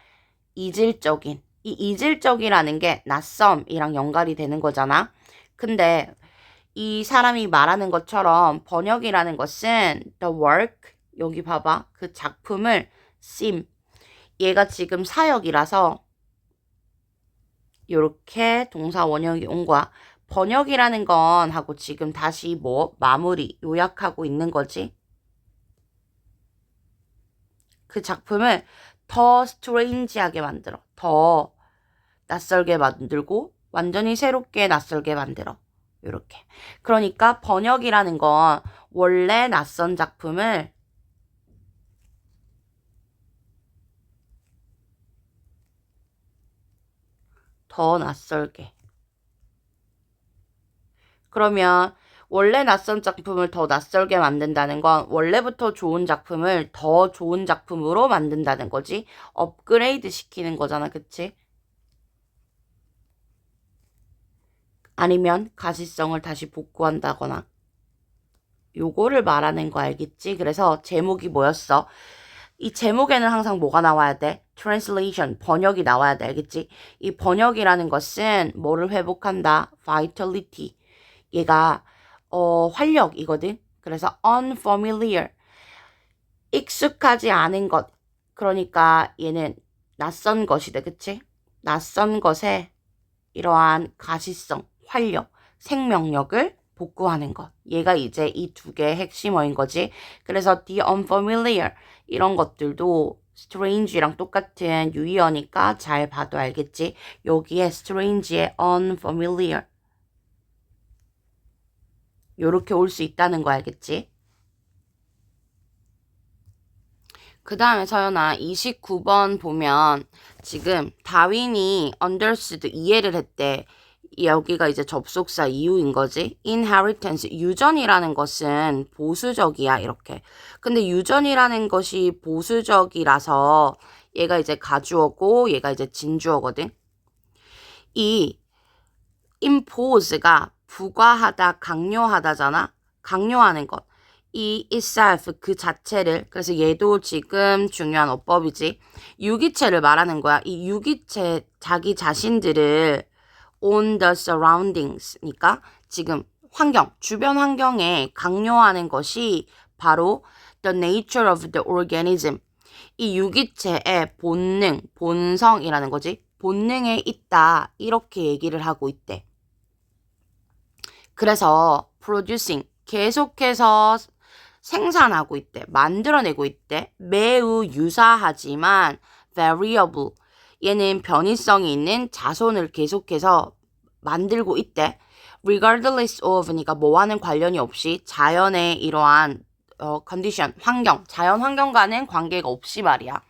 이질적인. 이 이질적이라는 게 낯섦이랑 연관이 되는 거잖아. 근데 이 사람이 말하는 것처럼 번역이라는 것은 the work, 여기 봐봐. 그 작품을 seem. 얘가 지금 사역이라서 이렇게 동사 원형이 온 거야. 번역이라는 건 하고 지금 다시 뭐 마무리, 요약하고 있는 거지. 그 작품을 더 스트레인지하게 만들어. 더 낯설게 만들고 완전히 새롭게 낯설게 만들어. 이렇게. 그러니까 번역이라는 건 원래 낯선 작품을 더 낯설게. 그러면 원래 낯선 작품을 더 낯설게 만든다는 건 원래부터 좋은 작품을 더 좋은 작품으로 만든다는 거지. 업그레이드 시키는 거잖아. 그치? 아니면 가시성을 다시 복구한다거나. 요거를 말하는 거 알겠지? 그래서 제목이 뭐였어? 이 제목에는 항상 뭐가 나와야 돼? translation, 번역이 나와야 돼. 알겠지? 이 번역이라는 것은 뭐를 회복한다? vitality. 얘가 활력이거든. 그래서 unfamiliar, 익숙하지 않은 것. 그러니까 얘는 낯선 것이다. 그치? 낯선 것에 이러한 가시성, 활력, 생명력을 복구하는 것. 얘가 이제 이 두 개의 핵심어인 거지. 그래서 the unfamiliar 이런 것들도 strange랑 똑같은 유의어니까 잘 봐도 알겠지. 여기에 strange의 unfamiliar 요렇게 올 수 있다는 거 알겠지? 그 다음에 서연아 29번 보면 지금 다윈이 understood 이해를 했대. 여기가 이제 접속사 이유인 거지. inheritance, 유전이라는 것은 보수적이야 이렇게. 근데 유전이라는 것이 보수적이라서 얘가 이제 가주어고 얘가 이제 진주어거든. 이 impose가 부과하다, 강요하다잖아. 강요하는 것. 이 itself 그 자체를, 그래서 얘도 지금 중요한 어법이지. 유기체를 말하는 거야. 이 유기체 자기 자신들을 on the surroundings니까 지금 환경, 주변 환경에 강요하는 것이 바로 the nature of the organism. 이 유기체의 본능, 본성이라는 거지. 본능에 있다. 이렇게 얘기를 하고 있대. 그래서 producing 계속해서 생산하고 있대. 만들어내고 있대. 매우 유사하지만 variable 얘는 변이성이 있는 자손을 계속해서 만들고 있대. regardless of니까 뭐와는 관련이 없이 자연의 이러한 condition, 환경, 자연 환경과는 관계가 없이 말이야.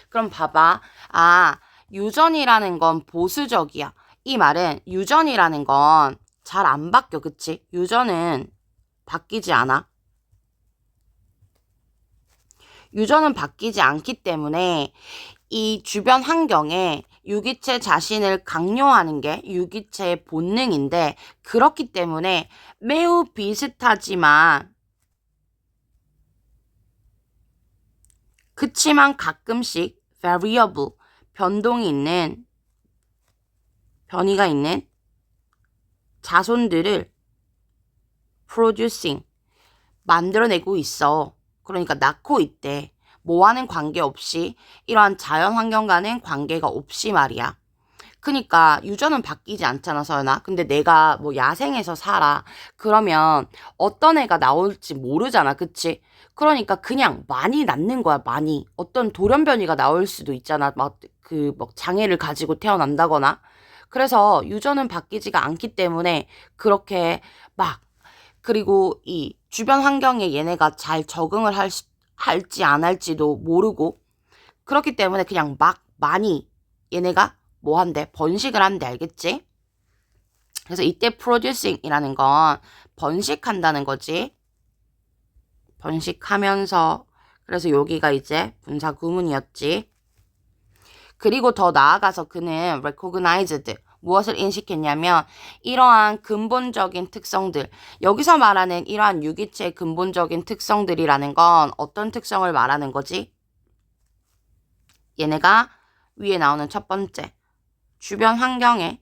그럼 봐봐. 유전이라는 건 보수적이야. 이 말은 유전이라는 건 잘 안 바뀌어. 그치? 유전은 바뀌지 않아. 유전은 바뀌지 않기 때문에 이 주변 환경에 유기체 자신을 강요하는 게 유기체의 본능인데 그렇기 때문에 매우 비슷하지만 그치만 가끔씩 variable 변이가 있는 자손들을 producing 만들어내고 있어. 그러니까 낳고 있대. 뭐와는 관계없이 이러한 자연 환경과는 관계가 없이 말이야. 그러니까 유전은 바뀌지 않잖아, 서연아. 근데 내가 뭐 야생에서 살아. 그러면 어떤 애가 나올지 모르잖아, 그치? 그러니까 그냥 많이 낳는 거야, 많이. 어떤 돌연변이가 나올 수도 있잖아. 막 장애를 가지고 태어난다거나. 그래서 유전은 바뀌지가 않기 때문에 그렇게 그리고 이 주변 환경에 얘네가 잘 적응을 할지 안 할지도 모르고 그렇기 때문에 그냥 많이 얘네가 뭐 한대? 번식을 한대. 알겠지? 그래서 이때 producing이라는 건 번식한다는 거지. 번식하면서. 그래서 여기가 이제 분사 구문이었지. 그리고 더 나아가서 그는 recognized 무엇을 인식했냐면 이러한 근본적인 특성들, 여기서 말하는 이러한 유기체의 근본적인 특성들이라는 건 어떤 특성을 말하는 거지? 얘네가 위에 나오는 첫 번째 주변 환경에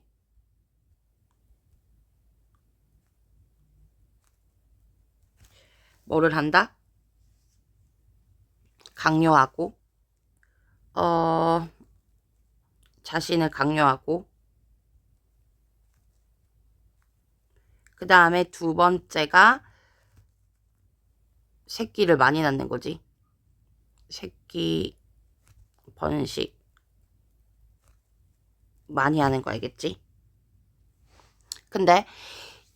뭐를 한다? 강요하고 자신을 강요하고 그 다음에 두 번째가 새끼를 많이 낳는 거지. 새끼 번식 많이 하는 거 알겠지? 근데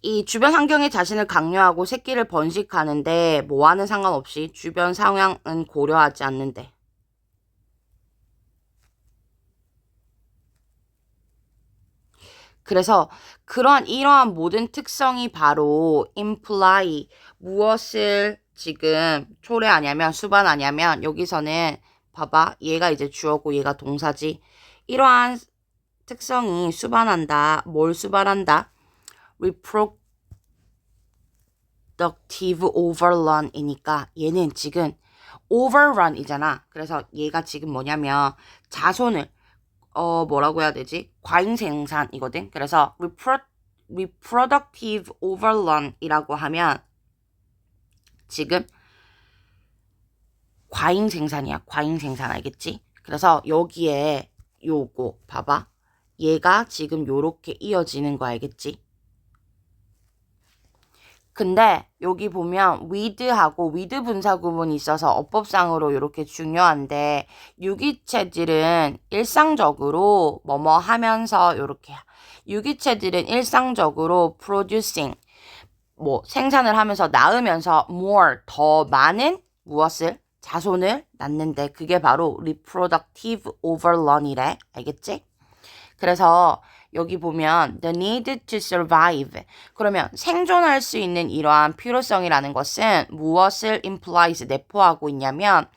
이 주변 환경에 자신을 강요하고 새끼를 번식하는데 뭐와는 상관없이 주변 상황은 고려하지 않는데. 그래서 이러한 모든 특성이 바로 imply 무엇을 지금 초래하냐면 수반하냐면 여기서는 봐봐. 얘가 이제 주어고 얘가 동사지. 이러한 특성이 수반한다. 뭘 수반한다? reproductive overrun이니까 얘는 지금 overrun이잖아. 그래서 얘가 지금 뭐냐면 자손을 뭐라고 해야 되지? 과잉 생산이거든. 그래서 reproductive overrun이라고 하면 지금 과잉 생산이야. 과잉 생산 알겠지? 그래서 여기에 요거 봐봐. 얘가 지금 요렇게 이어지는 거 알겠지? 근데 여기 보면 with하고 with 분사 구문이 있어서 어법상으로 이렇게 중요한데 유기체들은 일상적으로 뭐뭐 하면서 이렇게 유기체들은 일상적으로 producing 뭐 생산을 하면서 낳으면서 more 더 많은 무엇을 자손을 낳는데 그게 바로 reproductive overrun이래. 알겠지? 그래서 여기 보면 the need to survive 그러면 생존할 수 있는 이러한 필요성이라는 것은 무엇을 implies 내포하고 있냐면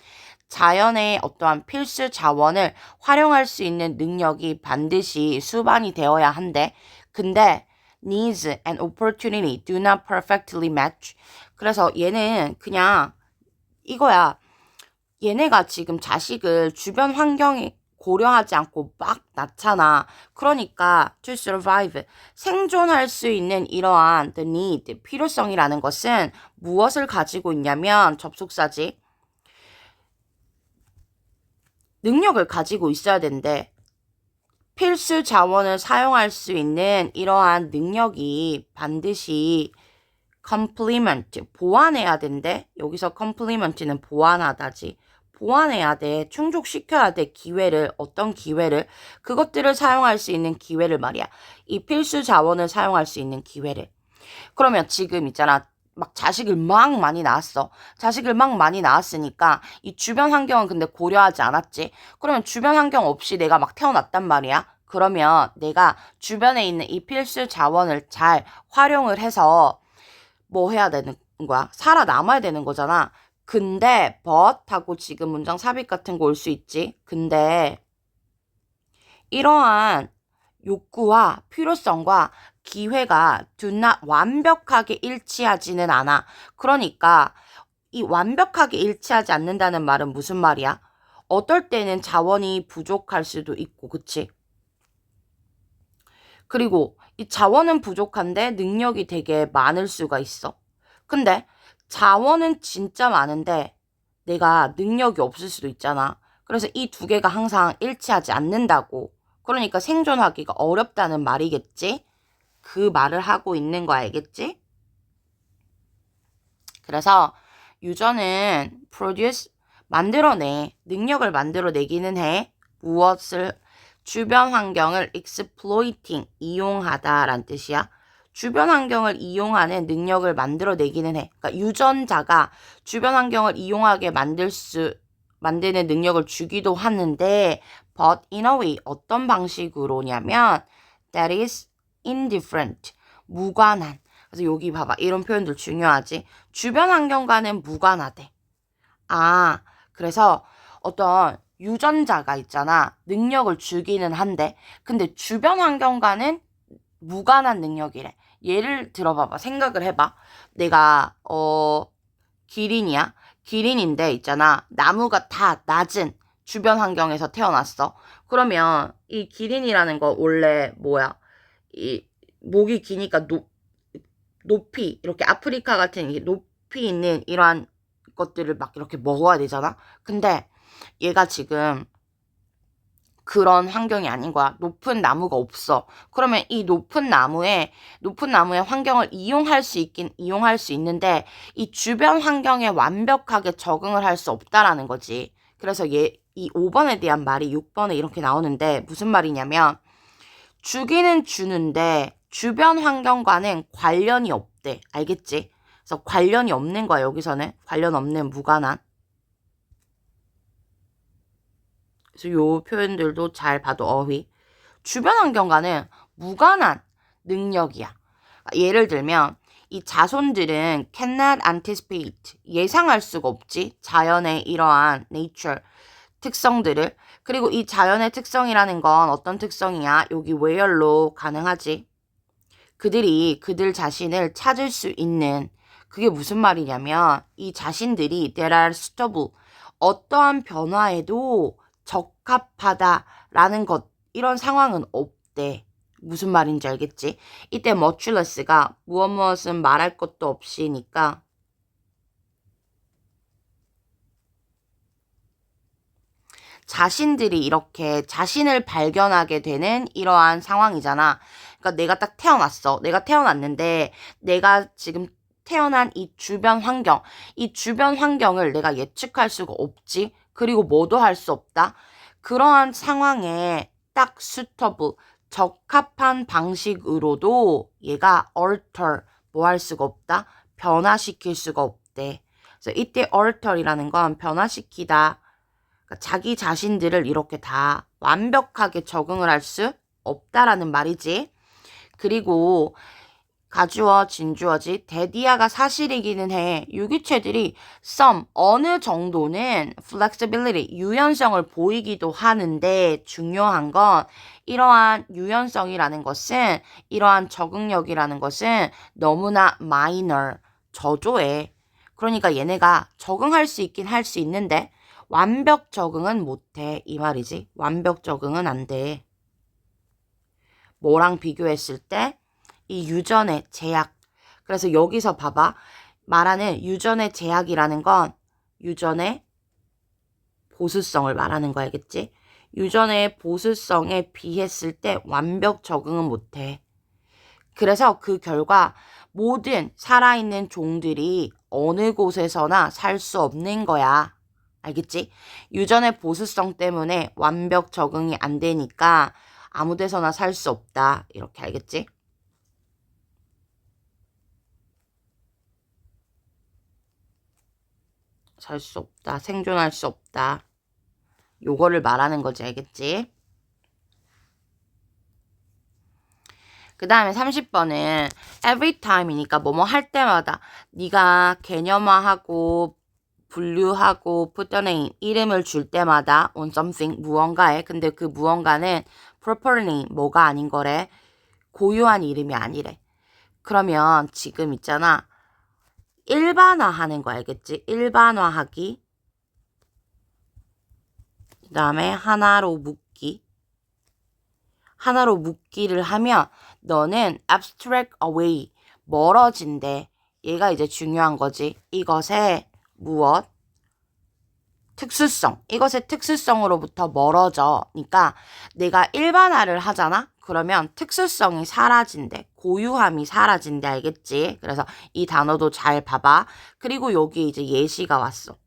자연의 어떠한 필수 자원을 활용할 수 있는 능력이 반드시 수반이 되어야 한대. 근데 needs and opportunity do not perfectly match. 그래서 얘는 그냥 이거야. 얘네가 지금 자식을 주변 환경에 고려하지 않고 막 낳잖아. 그러니까 to survive 생존할 수 있는 이러한 the need 필요성이라는 것은 무엇을 가지고 있냐면 접속사지. 능력을 가지고 있어야 되는데 필수 자원을 사용할 수 있는 이러한 능력이 반드시 complement, 보완해야 된대. 여기서 complement는 보완하다지. 보완해야 돼. 충족시켜야 돼. 기회를. 어떤 기회를? 그것들을 사용할 수 있는 기회를 말이야. 이 필수 자원을 사용할 수 있는 기회를. 그러면 지금 있잖아. 막 자식을 막 많이 낳았어. 자식을 막 많이 낳았으니까 이 주변 환경은 근데 고려하지 않았지. 그러면 주변 환경 없이 내가 막 태어났단 말이야. 그러면 내가 주변에 있는 이 필수 자원을 잘 활용을 해서 뭐 해야 되는 거야? 살아남아야 되는 거잖아. 근데 but 하고 지금 문장 삽입 같은 거 올 수 있지. 근데 이러한 욕구와 필요성과 기회가 do not 완벽하게 일치하지는 않아. 그러니까 이 완벽하게 일치하지 않는다는 말은 무슨 말이야? 어떨 때는 자원이 부족할 수도 있고, 그치? 그리고 이 자원은 부족한데 능력이 되게 많을 수가 있어. 근데 자원은 진짜 많은데 내가 능력이 없을 수도 있잖아. 그래서 이 두 개가 항상 일치하지 않는다고. 그러니까 생존하기가 어렵다는 말이겠지? 그 말을 하고 있는 거 알겠지? 그래서 유저는 produce, 만들어내, 능력을 만들어내기는 해. 무엇을? 주변 환경을 exploiting, 이용하다란 뜻이야. 주변 환경을 이용하는 능력을 만들어내기는 해. 그러니까 유전자가 주변 환경을 이용하게 만드는 능력을 주기도 하는데 but in a way, 어떤 방식으로냐면 that is indifferent, 무관한. 그래서 여기 봐봐. 이런 표현들 중요하지. 주변 환경과는 무관하대. 아, 그래서 어떤 유전자가 있잖아. 능력을 주기는 한데. 근데 주변 환경과는 무관한 능력이래. 예를 들어봐봐. 생각을 해봐. 내가, 기린이야. 기린인데 있잖아. 나무가 다 낮은 주변 환경에서 태어났어. 그러면 이 기린이라는 거 원래 뭐야? 이 목이 기니까 높이 이렇게 아프리카 같은 높이 있는 이러한 것들을 막 이렇게 먹어야 되잖아. 근데 얘가 지금 그런 환경이 아닌 거야. 높은 나무가 없어. 그러면 이 높은 나무의 환경을 이용할 수 있는데 이 주변 환경에 완벽하게 적응을 할 수 없다라는 거지. 그래서 이 5번에 대한 말이 6번에 이렇게 나오는데 무슨 말이냐면 주기는 주는데 주변 환경과는 관련이 없대. 알겠지? 그래서 관련이 없는 거야, 여기서는. 관련 없는 무관한. 그래서 요 표현들도 잘 봐도 어휘. 주변 환경과는 무관한 능력이야. 예를 들면 이 자손들은 cannot anticipate, 예상할 수가 없지. 자연의 이러한 nature, 특성들을. 그리고 이 자연의 특성이라는 건 어떤 특성이야? 여기 where로 가능하지. 그들 자신을 찾을 수 있는, 그게 무슨 말이냐면 이 자신들이 that are suitable, 어떠한 변화에도 적합하다라는 것, 이런 상황은 없대. 무슨 말인지 알겠지? 이때 muchless가 무엇은 말할 것도 없이니까 자신들이 이렇게 자신을 발견하게 되는 이러한 상황이잖아. 그러니까 내가 딱 태어났어. 내가 태어났는데 내가 지금 태어난 이 주변 환경을 내가 예측할 수가 없지. 그리고 뭐도 할 수 없다. 그러한 상황에 딱 suitable, 적합한 방식으로도 얘가 alter, 뭐 할 수가 없다. 변화시킬 수가 없대. 그래서 이때 alter이라는 건 변화시키다. 그러니까 자기 자신들을 이렇게 다 완벽하게 적응을 할 수 없다라는 말이지. 그리고 가주어, 진주어지, 대디아가 사실이기는 해. 유기체들이 some, 어느 정도는 flexibility, 유연성을 보이기도 하는데 중요한 건 이러한 유연성이라는 것은, 이러한 적응력이라는 것은 너무나 minor, 저조해. 그러니까 얘네가 적응할 수 있긴 할 수 있는데 완벽 적응은 못해. 이 말이지. 완벽 적응은 안 돼. 뭐랑 비교했을 때? 이 유전의 제약. 그래서 여기서 봐봐. 말하는 유전의 제약이라는 건 유전의 보수성을 말하는 거 알겠지? 유전의 보수성에 비했을 때 완벽 적응은 못해. 그래서 그 결과 모든 살아있는 종들이 어느 곳에서나 살 수 없는 거야. 알겠지? 유전의 보수성 때문에 완벽 적응이 안 되니까 아무 데서나 살 수 없다. 이렇게 알겠지? 살 수 없다. 생존할 수 없다. 요거를 말하는 거지. 알겠지? 그 다음에 30번은 every time이니까 뭐뭐 할 때마다 네가 개념화하고 분류하고 put the name 이름을 줄 때마다 on something 무언가에 근데 그 무언가는 proper name 뭐가 아닌 거래. 고유한 이름이 아니래. 그러면 지금 있잖아. 일반화하는 거 알겠지? 일반화하기. 그 다음에 하나로 묶기. 하나로 묶기를 하면 너는 abstract away 멀어진대. 얘가 이제 중요한 거지. 이것의 무엇? 특수성. 이것의 특수성으로부터 멀어져. 그러니까 내가 일반화를 하잖아? 그러면 특수성이 사라진대. 고유함이 사라진대. 알겠지? 그래서 이 단어도 잘 봐봐. 그리고 여기 이제 예시가 왔어.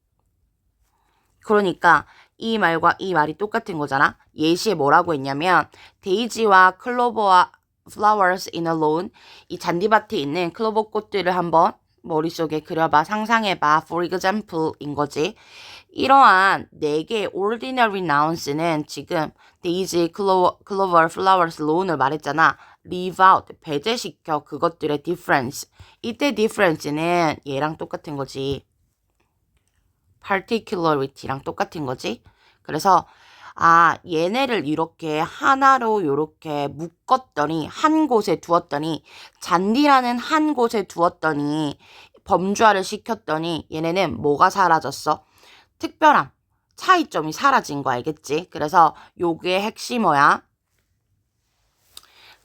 그러니까 이 말과 이 말이 똑같은 거잖아. 예시에 뭐라고 했냐면 데이지와 클로버와 flowers in a lawn 이 잔디밭에 있는 클로버 꽃들을 한번 머릿속에 그려봐. 상상해봐. For example인 거지. 이러한 4개의 ordinary nouns는 지금 daisy, clover, flowers, lawn을 말했잖아. leave out, 배제시켜 그것들의 difference. 이때 difference는 얘랑 똑같은 거지. particularity랑 똑같은 거지. 그래서 얘네를 이렇게 하나로 이렇게 묶었더니 한 곳에 두었더니 잔디라는 한 곳에 두었더니 범주화를 시켰더니 얘네는 뭐가 사라졌어? 특별함, 차이점이 사라진 거 알겠지? 그래서 요게 핵심어야.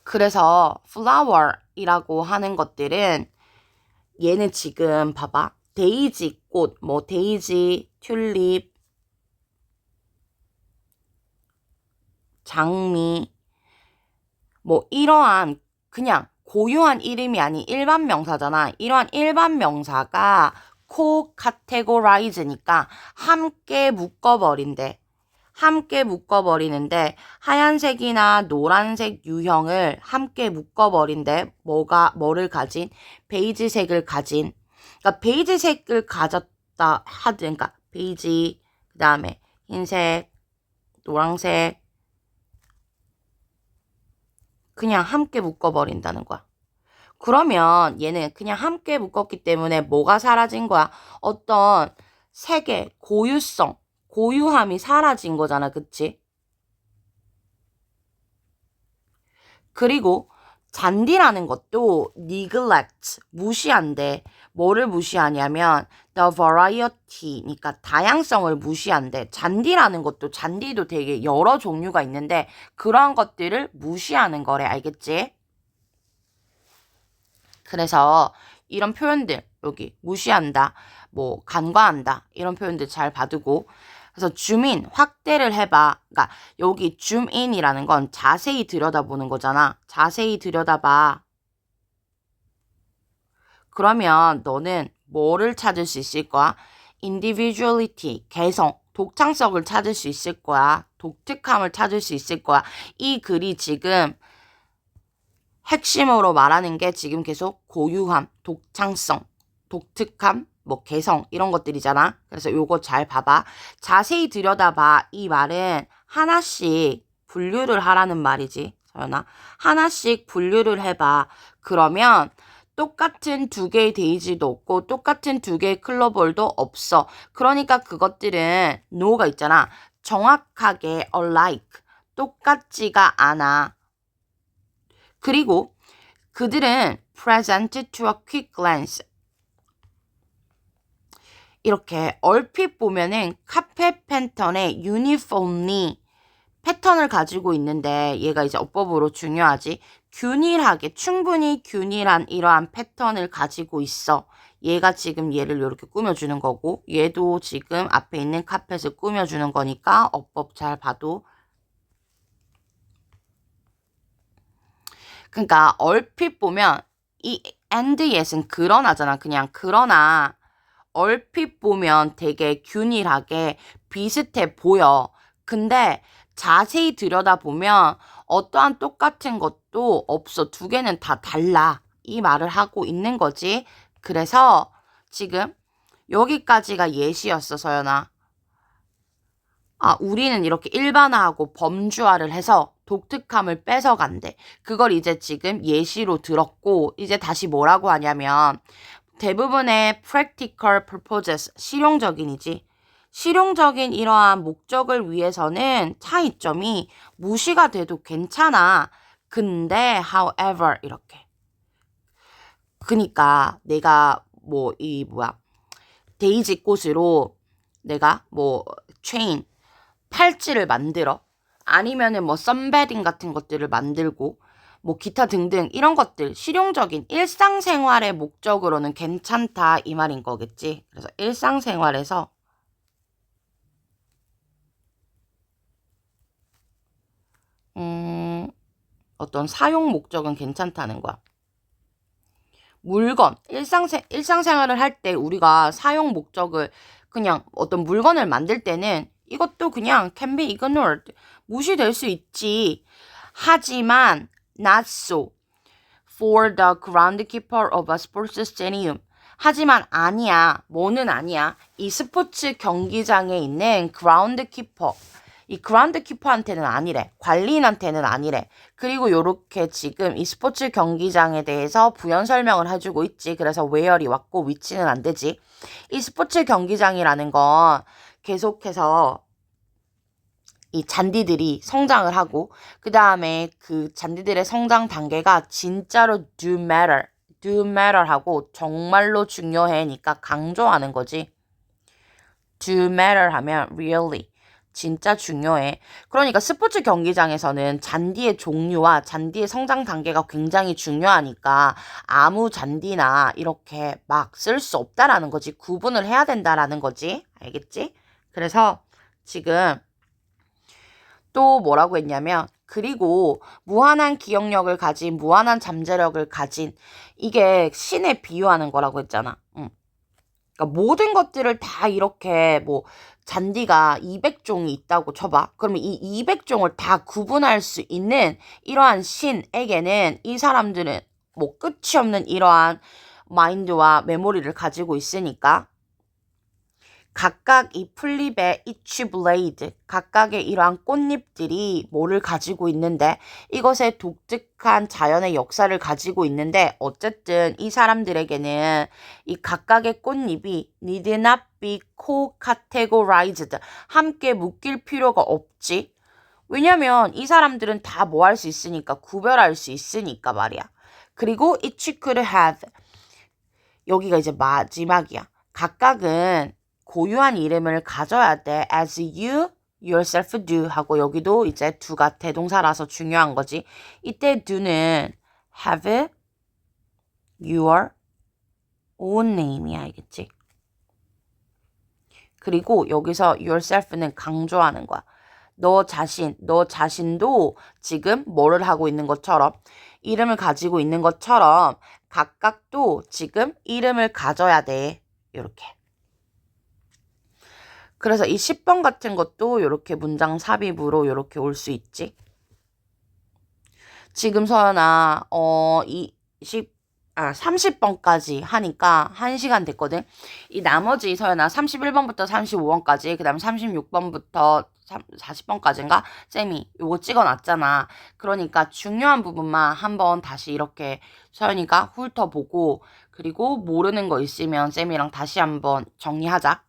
그래서 flower이라고 하는 것들은 얘는 지금 봐봐. 데이지 꽃, 뭐 데이지, 튤립, 장미, 뭐 이러한 그냥 고유한 이름이 아닌 일반 명사잖아. 이러한 일반 명사가 co-categorize니까 함께 묶어버린대. 함께 묶어버리는데 하얀색이나 노란색 유형을 함께 묶어버린대. 뭐를 가진? 베이지색을 가진. 그러니까 베이지색을 가졌다 하든, 그러니까 베이지, 그 다음에 흰색, 노란색, 그냥 함께 묶어버린다는 거야. 그러면 얘는 그냥 함께 묶었기 때문에 뭐가 사라진 거야? 어떤 색의 고유성, 고유함이 사라진 거잖아. 그치? 그리고 잔디라는 것도 neglect, 무시한대. 뭐를 무시하냐면 the variety니까 다양성을 무시한대. 잔디라는 것도 잔디도 되게 여러 종류가 있는데 그러한 것들을 무시하는 거래. 알겠지? 그래서 이런 표현들 여기 무시한다, 뭐 간과한다 이런 표현들 잘 봐두고 그래서 줌인 확대를 해봐. 그러니까 여기 줌인이라는 건 자세히 들여다보는 거잖아. 자세히 들여다봐. 그러면 너는 뭐를 찾을 수 있을 거야? individuality, 개성, 독창성을 찾을 수 있을 거야. 독특함을 찾을 수 있을 거야. 이 글이 지금 핵심으로 말하는 게 지금 계속 고유함, 독창성, 독특함, 뭐 개성 이런 것들이잖아. 그래서 요거 잘 봐봐. 자세히 들여다봐. 이 말은 하나씩 분류를 하라는 말이지. 서연아. 하나씩 분류를 해봐. 그러면 똑같은 2개의 데이지도 없고 똑같은 2개의 클로벌도 없어. 그러니까 그것들은 no가 있잖아. 정확하게 alike, 똑같지가 않아. 그리고 그들은 present to a quick glance. 이렇게 얼핏 보면은 카펫 패턴의 uniformly 패턴을 가지고 있는데 얘가 이제 어법으로 중요하지. 균일하게 충분히 균일한 이러한 패턴을 가지고 있어. 얘가 지금 얘를 이렇게 꾸며주는 거고 얘도 지금 앞에 있는 카펫을 꾸며주는 거니까 어법 잘 봐도. 그러니까 얼핏 보면 이 and yet은 그러나잖아. 그냥 그러나 얼핏 보면 되게 균일하게 비슷해 보여. 근데 자세히 들여다보면 어떠한 똑같은 것도 없어. 두 개는 다 달라. 이 말을 하고 있는 거지. 그래서 지금 여기까지가 예시였어, 서연아. 아, 우리는 이렇게 일반화하고 범주화를 해서 독특함을 뺏어간대. 그걸 이제 지금 예시로 들었고, 이제 다시 뭐라고 하냐면, 대부분의 practical purposes, 실용적인이지. 실용적인 이러한 목적을 위해서는 차이점이 무시가 돼도 괜찮아. 근데, however, 이렇게. 그니까 내가 데이지 꽃으로 내가 체인, 팔찌를 만들어. 아니면은 선베딩 같은 것들을 만들고 기타 등등 이런 것들 실용적인 일상생활의 목적으로는 괜찮다 이 말인 거겠지. 그래서 일상생활에서 어떤 사용 목적은 괜찮다는 거야. 물건, 일상생활을 할 때 우리가 사용 목적을 그냥 어떤 물건을 만들 때는 이것도 그냥 can be ignored. 무시될 수 있지. 하지만 not so for the groundkeeper of a sports stadium. 하지만 아니야. 뭐는 아니야. 이 스포츠 경기장에 있는 groundkeeper. 이 그라운드키퍼한테는 아니래. 관리인한테는 아니래. 그리고 요렇게 지금 이 스포츠 경기장에 대해서 부연 설명을 해주고 있지. 그래서 where이 왔고 위치는 안 되지. 이 스포츠 경기장이라는 건 계속해서 이 잔디들이 성장을 하고 그 다음에 그 잔디들의 성장 단계가 진짜로 do matter 하고 정말로 중요해니까 강조하는 거지. do matter 하면 really 진짜 중요해. 그러니까 스포츠 경기장에서는 잔디의 종류와 잔디의 성장 단계가 굉장히 중요하니까 아무 잔디나 이렇게 막 쓸 수 없다라는 거지. 구분을 해야 된다라는 거지. 알겠지? 그래서 지금 또 뭐라고 했냐면 그리고 무한한 기억력을 가진 무한한 잠재력을 가진 이게 신에 비유하는 거라고 했잖아. 그러니까 모든 것들을 다 이렇게 잔디가 200종이 있다고 쳐봐. 그러면 이 200종을 다 구분할 수 있는 이러한 신에게는 이 사람들은 끝이 없는 이러한 마인드와 메모리를 가지고 있으니까 각각 이 풀잎의 each blade, 각각의 이러한 꽃잎들이 뭐를 가지고 있는데 이것의 독특한 자연의 역사를 가지고 있는데 어쨌든 이 사람들에게는 이 각각의 꽃잎이 need not be co-categorized, 함께 묶일 필요가 없지. 왜냐면 이 사람들은 다 뭐 할 수 있으니까, 구별할 수 있으니까 말이야. 그리고 each could have, 여기가 이제 마지막이야. 각각은 고유한 이름을 가져야 돼. as you yourself do 하고 여기도 이제 do가 대동사라서 중요한 거지. 이때 do는 have your own name이야. 알겠지? 그리고 여기서 yourself는 강조하는 거야. 너 자신도 지금 뭐를 하고 있는 것처럼 이름을 가지고 있는 것처럼 각각도 지금 이름을 가져야 돼. 이렇게. 그래서 이 10번 같은 것도 이렇게 문장 삽입으로 이렇게 올 수 있지. 지금 서연아 30번까지 하니까 1시간 됐거든. 이 나머지 서연아 31번부터 35번까지 그 다음에 36번부터 40번까지인가? 쌤이 요거 찍어놨잖아. 그러니까 중요한 부분만 한번 다시 이렇게 서연이가 훑어보고 그리고 모르는 거 있으면 쌤이랑 다시 한번 정리하자.